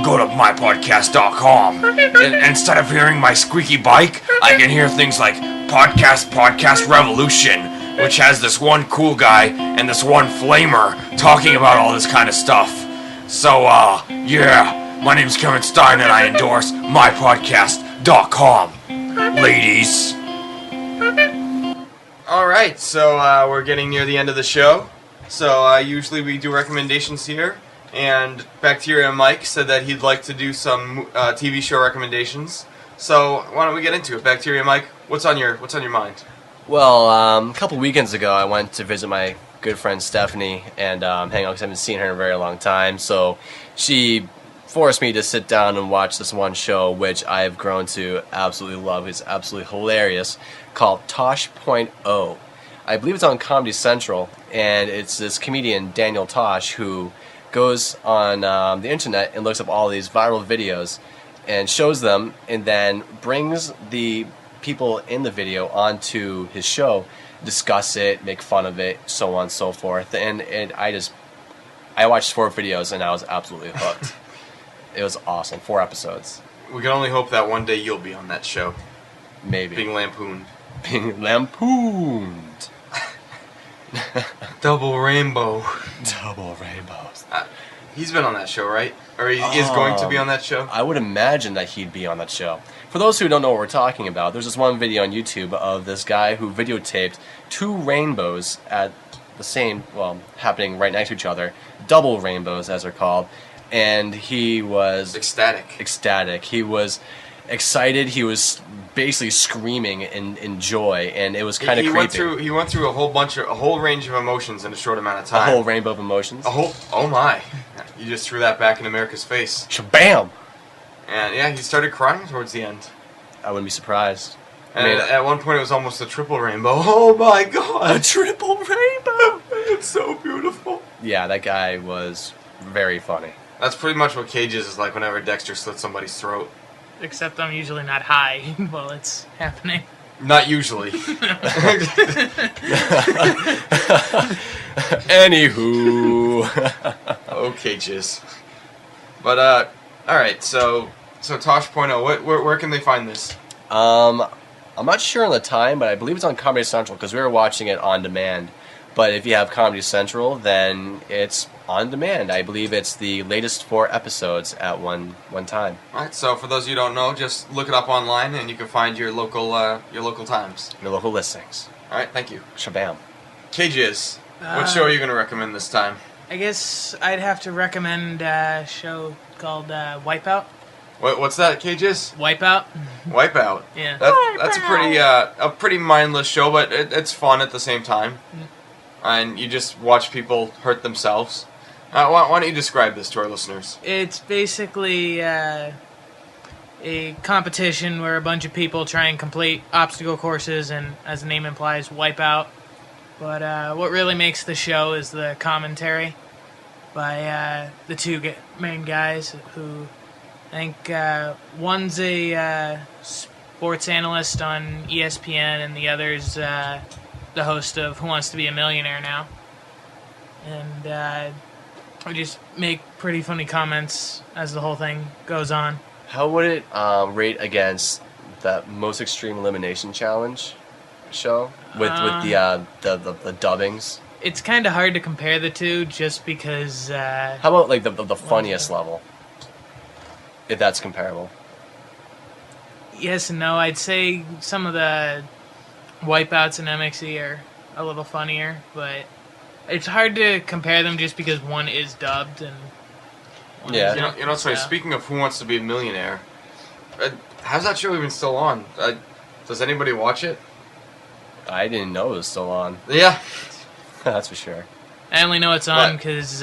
[SPEAKER 6] go to mypodcast.com. And instead of hearing my squeaky bike, I can hear things like Podcast Revolution, which has this one cool guy and this one flamer talking about all this kind of stuff. So, yeah, my name's Kevin Stein and I endorse mypodcast.com. Ladies.
[SPEAKER 2] Alright, so we're getting near the end of the show. So usually we do recommendations here. And Bacteria Mike said that he'd like to do some TV show recommendations. So why don't we get into it? Bacteria Mike, what's on your mind?
[SPEAKER 4] Well, a couple weekends ago, I went to visit my good friend Stephanie and hang out because I haven't seen her in a very long time. So she forced me to sit down and watch this one show, which I have grown to absolutely love. It's absolutely hilarious, called Tosh.0. I believe it's on Comedy Central, and it's this comedian, Daniel Tosh, who goes on the internet and looks up all these viral videos and shows them, and then brings the people in the video onto his show, discuss it, make fun of it, so on and so forth. And I watched 4 videos, and I was absolutely hooked. It was awesome. 4 episodes.
[SPEAKER 2] We can only hope that one day you'll be on that show.
[SPEAKER 4] Maybe.
[SPEAKER 2] Being lampooned.
[SPEAKER 4] Being lampooned.
[SPEAKER 2] Double rainbow.
[SPEAKER 4] Double rainbows.
[SPEAKER 2] He's been on that show, right? Or he is going to be on that show?
[SPEAKER 4] I would imagine that he'd be on that show. For those who don't know what we're talking about, there's this one video on YouTube of this guy who videotaped 2 rainbows at the same, well, happening right next to each other. Double rainbows, as they're called. And he was ecstatic. He was excited. He was basically screaming in joy, and it was kind of creepy.
[SPEAKER 2] He went through a whole range of emotions in a short amount of time.
[SPEAKER 4] A whole rainbow of emotions.
[SPEAKER 2] Oh my! You just threw that back in America's face.
[SPEAKER 4] Shabam!
[SPEAKER 2] And yeah, he started crying towards the end.
[SPEAKER 4] I wouldn't be surprised.
[SPEAKER 2] And at one point, it was almost a triple rainbow. Oh my god!
[SPEAKER 4] A triple rainbow!
[SPEAKER 2] It's so beautiful.
[SPEAKER 4] Yeah, that guy was very funny.
[SPEAKER 2] That's pretty much what Cages is like whenever Dexter slits somebody's throat.
[SPEAKER 5] Except I'm usually not high while it's happening.
[SPEAKER 2] Not usually.
[SPEAKER 4] Anywho.
[SPEAKER 2] Oh, Cages. But, alright, so Tosh.0, where can they find this?
[SPEAKER 4] I'm not sure on the time, but I believe it's on Comedy Central, because we were watching it on demand. But if you have Comedy Central, then it's on demand. I believe it's the latest 4 episodes at one time.
[SPEAKER 2] Alright, so for those of you who don't know, just look it up online and you can find your local times.
[SPEAKER 4] Your local listings.
[SPEAKER 2] Alright, thank you.
[SPEAKER 4] Shabam.
[SPEAKER 2] Cages, what show are you going to recommend this time?
[SPEAKER 5] I guess I'd have to recommend a show called Wipeout.
[SPEAKER 2] What's that, Cages?
[SPEAKER 5] Wipeout?
[SPEAKER 2] Wipeout.
[SPEAKER 5] Yeah.
[SPEAKER 2] That's a pretty mindless show, but it's fun at the same time. And you just watch people hurt themselves. Why don't you describe this to our listeners?
[SPEAKER 5] It's basically a competition where a bunch of people try and complete obstacle courses and, as the name implies, wipe out. But what really makes the show is the commentary by the 2 main guys who, I think one's a sports analyst on ESPN and the other's the host of Who Wants to Be a Millionaire now. And I just make pretty funny comments as the whole thing goes on.
[SPEAKER 4] How would it rate against the Most Extreme Elimination Challenge show with the dubbings?
[SPEAKER 5] It's kind of hard to compare the two just because...
[SPEAKER 4] How about like the funniest level? If that's comparable.
[SPEAKER 5] Yes and no. I'd say some of the wipeouts in MXE are a little funnier, but it's hard to compare them just because one is dubbed and one isn't.
[SPEAKER 2] You know, sorry, speaking of Who Wants to Be a Millionaire, how's that show even still on? Does anybody watch it?
[SPEAKER 4] I didn't know it was still on.
[SPEAKER 2] Yeah.
[SPEAKER 4] That's for sure.
[SPEAKER 5] I only know it's on because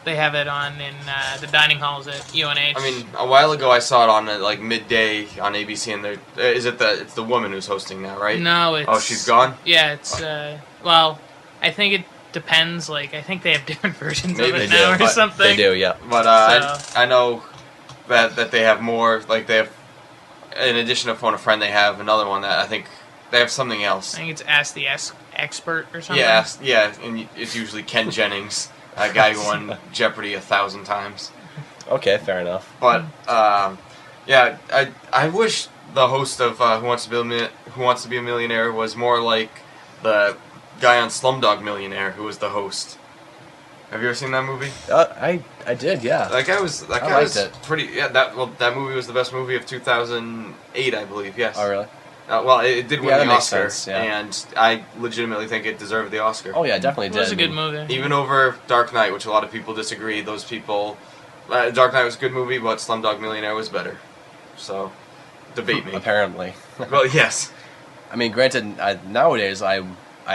[SPEAKER 5] they have it on in the dining halls at UNH.
[SPEAKER 2] I mean, a while ago I saw it on at like midday on ABC, and it's the woman who's hosting now, right?
[SPEAKER 5] No, it's...
[SPEAKER 2] Oh, she's gone?
[SPEAKER 5] Yeah, it's, well, I think it depends, like, I think they have different versions
[SPEAKER 2] Maybe
[SPEAKER 5] of it
[SPEAKER 2] they
[SPEAKER 5] now
[SPEAKER 2] do,
[SPEAKER 5] or something.
[SPEAKER 4] They do, yeah.
[SPEAKER 2] But I know that they have more, like they have, in addition to Phone a Friend, they have another one that I think they have something else.
[SPEAKER 5] I think it's Ask the Expert or something.
[SPEAKER 2] Yeah, and it's usually Ken Jennings, a guy who won Jeopardy 1,000 times.
[SPEAKER 4] Okay, fair enough.
[SPEAKER 2] But yeah, I wish the host of Who Wants to Be a Millionaire was more like the guy on Slumdog Millionaire who was the host. Have you ever seen that movie?
[SPEAKER 4] I did, yeah.
[SPEAKER 2] That guy was pretty. Yeah, that movie was the best movie of 2008, I believe. Yes.
[SPEAKER 4] Oh, really?
[SPEAKER 2] Well, it did win
[SPEAKER 4] that
[SPEAKER 2] the
[SPEAKER 4] makes
[SPEAKER 2] Oscar,
[SPEAKER 4] sense, yeah.
[SPEAKER 2] and I legitimately think it deserved the Oscar.
[SPEAKER 4] Oh yeah, it definitely
[SPEAKER 5] It
[SPEAKER 4] did.
[SPEAKER 5] was a good movie.
[SPEAKER 2] Even over Dark Knight, which a lot of people disagree. Those people, Dark Knight was a good movie, but Slumdog Millionaire was better. So, debate me.
[SPEAKER 4] Apparently.
[SPEAKER 2] Well, yes.
[SPEAKER 4] I mean, granted, nowadays I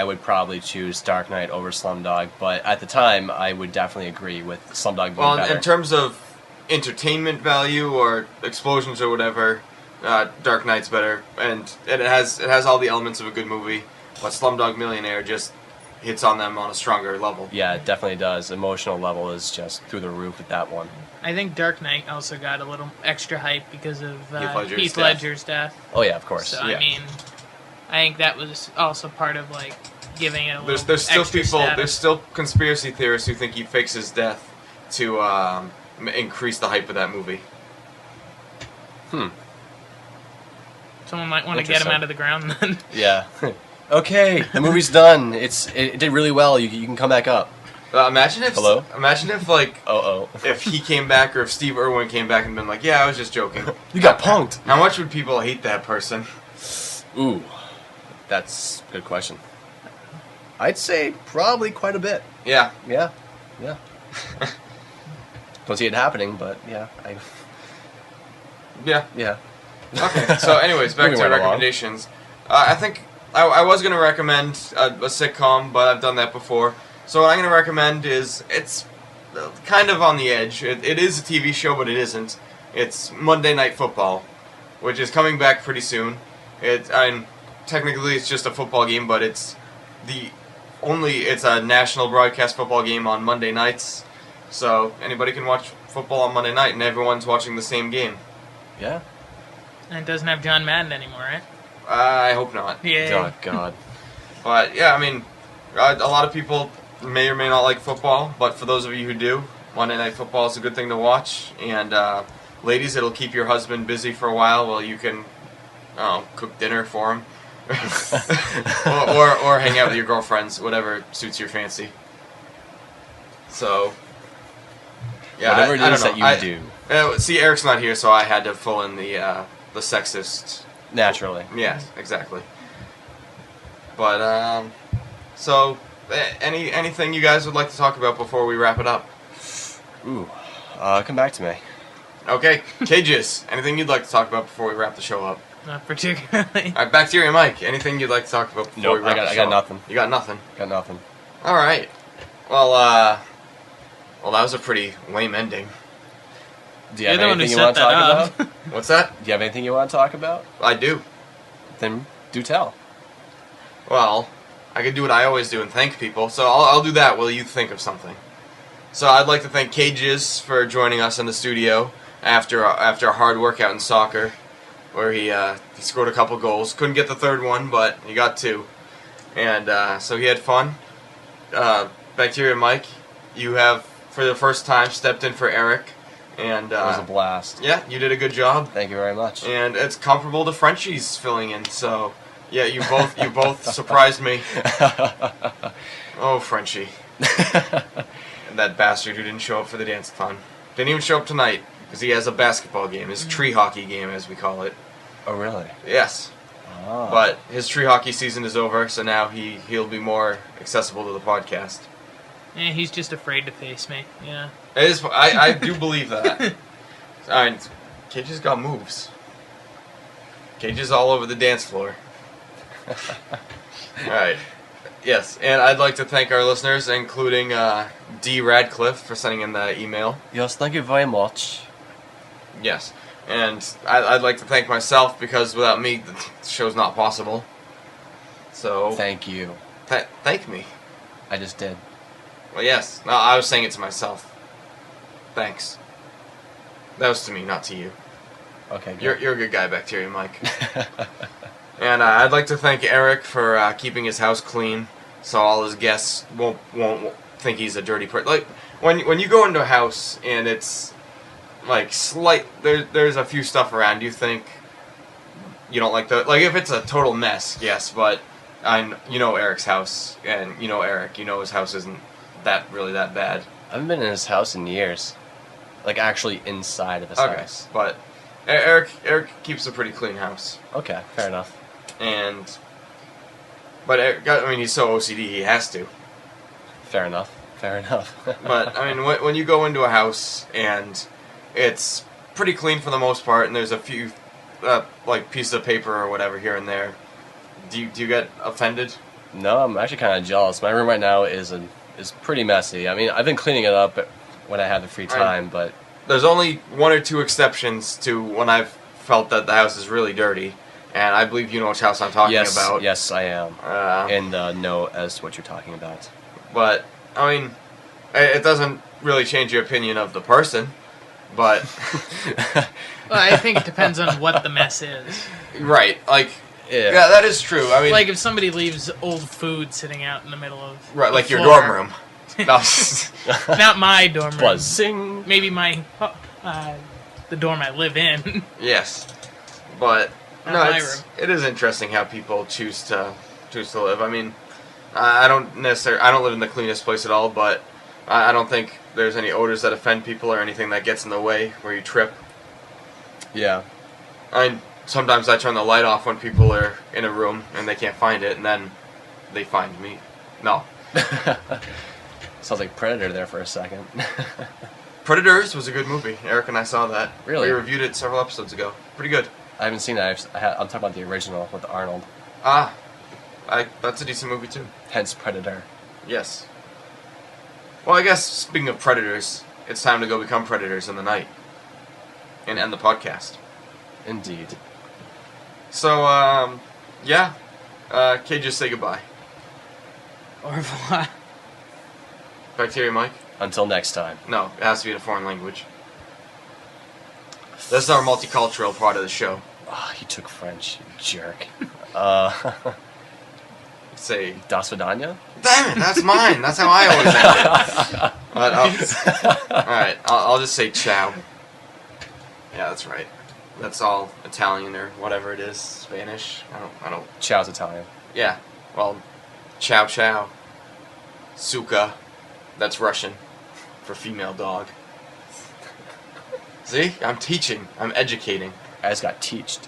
[SPEAKER 4] would probably choose Dark Knight over Slumdog, but at the time I would definitely agree with Slumdog being better.
[SPEAKER 2] In terms of entertainment value or explosions or whatever, Dark Knight's better, and it has all the elements of a good movie. but Slumdog Millionaire just hits on them on a stronger level.
[SPEAKER 4] Yeah, it definitely does. Emotional level is just through the roof with that one.
[SPEAKER 5] I think Dark Knight also got a little extra hype because of Heath
[SPEAKER 2] Ledger's
[SPEAKER 5] Ledger's death.
[SPEAKER 4] Oh yeah, of course.
[SPEAKER 5] So
[SPEAKER 2] Yeah.
[SPEAKER 5] I mean, I think that was also part of like giving it a little
[SPEAKER 2] There's still
[SPEAKER 5] extra
[SPEAKER 2] people.
[SPEAKER 5] status.
[SPEAKER 2] There's still conspiracy theorists who think he fakes his death to increase the hype of that movie.
[SPEAKER 5] Someone might want to get him
[SPEAKER 4] Interesting.
[SPEAKER 5] out of the ground then.
[SPEAKER 4] Yeah. Okay, the movie's done. It did really well. You can come back up.
[SPEAKER 2] Imagine if
[SPEAKER 4] Hello?
[SPEAKER 2] Imagine if like
[SPEAKER 4] Oh.
[SPEAKER 2] if he came back or if Steve Irwin came back and been like, yeah, I was just joking.
[SPEAKER 4] You got punked.
[SPEAKER 2] How much would people hate that person?
[SPEAKER 4] Ooh, that's a good question. I'd say probably quite a bit.
[SPEAKER 2] Yeah.
[SPEAKER 4] Yeah. Don't see it happening, but yeah,
[SPEAKER 2] Yeah.
[SPEAKER 4] yeah.
[SPEAKER 2] Okay. So, anyways, back
[SPEAKER 4] Moving
[SPEAKER 2] to
[SPEAKER 4] right along.
[SPEAKER 2] recommendations. I think I was going to recommend a sitcom, but I've done that before. So what I'm going to recommend is, it's kind of on the edge. It is a TV show, but it isn't. It's Monday Night Football, which is coming back pretty soon. Technically it's just a football game, but it's a national broadcast football game on Monday nights. So anybody can watch football on Monday night, and everyone's watching the same game.
[SPEAKER 4] Yeah.
[SPEAKER 5] And it doesn't have John Madden anymore, right?
[SPEAKER 2] I hope not.
[SPEAKER 5] Yeah.
[SPEAKER 4] Oh God.
[SPEAKER 2] But yeah, I mean, a lot of people may or may not like football, but for those of you who do, Monday Night Football is a good thing to watch. And ladies, it'll keep your husband busy for a while you can cook dinner for him. or hang out with your girlfriends, whatever suits your fancy. So, yeah,
[SPEAKER 4] Whatever it
[SPEAKER 2] I
[SPEAKER 4] is
[SPEAKER 2] don't
[SPEAKER 4] that
[SPEAKER 2] know.
[SPEAKER 4] you do.
[SPEAKER 2] See, Eric's not here, so I had to fill in the sexist.
[SPEAKER 4] Naturally.
[SPEAKER 2] Yes, exactly. But so anything you guys would like to talk about before we wrap it up?
[SPEAKER 4] Ooh. Come back to me.
[SPEAKER 2] Okay, Cages. Anything you'd like to talk about before we wrap the show up?
[SPEAKER 5] Not particularly.
[SPEAKER 2] All right, Bacteria Mike. Anything you'd like to talk about before
[SPEAKER 4] Nope,
[SPEAKER 2] we wrap the
[SPEAKER 4] I
[SPEAKER 2] show
[SPEAKER 4] got
[SPEAKER 2] up?
[SPEAKER 4] nothing.
[SPEAKER 2] You got nothing.
[SPEAKER 4] Got nothing.
[SPEAKER 2] All right. Well, that was a pretty lame ending.
[SPEAKER 4] Do you
[SPEAKER 5] You're
[SPEAKER 4] have
[SPEAKER 5] the one who
[SPEAKER 4] anything you
[SPEAKER 5] set
[SPEAKER 4] want to
[SPEAKER 5] that
[SPEAKER 4] talk
[SPEAKER 5] up.
[SPEAKER 4] about?
[SPEAKER 2] What's that?
[SPEAKER 4] Do you have anything you want to talk about?
[SPEAKER 2] I do.
[SPEAKER 4] Then do tell.
[SPEAKER 2] Well, I could do what I always do and thank people, so I'll do that while you think of something. So I'd like to thank Cages for joining us in the studio after a hard workout in soccer, where he scored a couple goals. Couldn't get the third one, but he got two. And so he had fun. Bacteria Mike, you have, for the first time, stepped in for Eric. And
[SPEAKER 4] It was a blast.
[SPEAKER 2] yeah, you did a good job.
[SPEAKER 4] Thank you very much.
[SPEAKER 2] And it's comparable to Frenchie's filling in, so yeah, you both surprised me. Oh, Frenchie. And that bastard who didn't show up for the dance-a-thon. Didn't even show up tonight, because he has a basketball game, his tree hockey game, as we call it.
[SPEAKER 4] Oh, really?
[SPEAKER 2] Yes.
[SPEAKER 4] Ah.
[SPEAKER 2] But his tree hockey season is over, so now he'll be more accessible to the podcast.
[SPEAKER 5] Yeah, he's just afraid to face me. Yeah.
[SPEAKER 2] It is. I do believe that. I mean, Cage's got moves. Cage's all over the dance floor. Alright. Yes, and I'd like to thank our listeners, including D. Radcliffe, for sending in the email.
[SPEAKER 4] Yes, thank you very much.
[SPEAKER 2] Yes. And I'd like to thank myself, because without me, the show's not possible. So,
[SPEAKER 4] Thank you.
[SPEAKER 2] thank me.
[SPEAKER 4] I just did.
[SPEAKER 2] Well, yes. No, I was saying it to myself. Thanks. That was to me, not to you.
[SPEAKER 4] Okay, good.
[SPEAKER 2] You're a good guy, Bacteria Mike. And I'd like to thank Eric for keeping his house clean, so all his guests won't think he's a dirty person. Like when you go into a house and it's like there's a few stuff around, you think you don't like if it's a total mess, yes, but you know Eric's house, and you know Eric, you know his house isn't really that bad.
[SPEAKER 4] I haven't been in his house in years. Like, actually inside of his
[SPEAKER 2] Okay,
[SPEAKER 4] house.
[SPEAKER 2] but Eric keeps a pretty clean house.
[SPEAKER 4] Okay, fair enough.
[SPEAKER 2] But Eric, I mean, he's so OCD, he has to.
[SPEAKER 4] Fair enough. Fair enough.
[SPEAKER 2] But I mean, when you go into a house and it's pretty clean for the most part, and there's a few like pieces of paper or whatever here and there, do you get offended?
[SPEAKER 4] No, I'm actually kind of jealous. My room right now is pretty messy. I mean, I've been cleaning it up when I have the free time, but
[SPEAKER 2] There's only one or two exceptions to when I've felt that the house is really dirty, and I believe you know which house I'm talking
[SPEAKER 4] Yes,
[SPEAKER 2] about.
[SPEAKER 4] yes, I am.
[SPEAKER 2] Uh,
[SPEAKER 4] In the know as to what you're talking about.
[SPEAKER 2] But I mean, it doesn't really change your opinion of the person. But
[SPEAKER 5] Well, I think it depends on what the mess is.
[SPEAKER 2] right, like
[SPEAKER 4] Yeah.
[SPEAKER 2] yeah, that is true. I mean,
[SPEAKER 5] Like if somebody leaves old food sitting out in the middle of
[SPEAKER 2] right,
[SPEAKER 5] the
[SPEAKER 2] like your
[SPEAKER 5] floor.
[SPEAKER 2] dorm room. No.
[SPEAKER 5] Not my dorm room.
[SPEAKER 4] Buzzing.
[SPEAKER 5] Maybe my the dorm I live in.
[SPEAKER 2] Yes, but
[SPEAKER 5] Not
[SPEAKER 2] no,
[SPEAKER 5] my
[SPEAKER 2] it's,
[SPEAKER 5] room.
[SPEAKER 2] it is interesting how people choose to live. I mean, I don't live in the cleanest place at all, but I don't think there's any odors that offend people or anything that gets in the way where you trip.
[SPEAKER 4] Yeah.
[SPEAKER 2] Sometimes I turn the light off when people are in a room and they can't find it, and then they find me. No.
[SPEAKER 4] Sounds like Predator there for a second.
[SPEAKER 2] Predators was a good movie. Eric and I saw that.
[SPEAKER 4] Really?
[SPEAKER 2] We reviewed it several episodes ago. Pretty good.
[SPEAKER 4] I haven't seen that. I'm talking about the original with Arnold.
[SPEAKER 2] That's a decent movie too.
[SPEAKER 4] Hence Predator.
[SPEAKER 2] Yes. Well, I guess speaking of predators, it's time to go become predators in the night. And end the podcast.
[SPEAKER 4] Indeed.
[SPEAKER 2] So, yeah. Kay, just say goodbye.
[SPEAKER 5] Au revoir.
[SPEAKER 2] Bacteria Mike?
[SPEAKER 4] Until next time.
[SPEAKER 2] No, it has to be in a foreign language. This is our multicultural part of the show.
[SPEAKER 4] Oh, he took French, you jerk.
[SPEAKER 2] Say,
[SPEAKER 4] Das Vidania?
[SPEAKER 2] damn it, that's mine. That's how I always end it. But, alright, I'll just say ciao. Yeah, that's right. That's all Italian or whatever it is. Spanish. I don't.
[SPEAKER 4] Chow's Italian.
[SPEAKER 2] Yeah. Well, chow chow. Suka. That's Russian for female dog. See? I'm teaching. I'm educating.
[SPEAKER 4] I just got teached.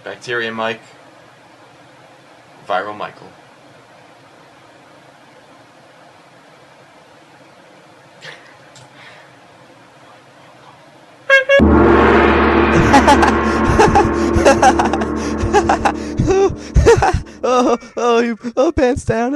[SPEAKER 2] Bacteria Mike. Viral Michael.
[SPEAKER 3] Oh, pants down.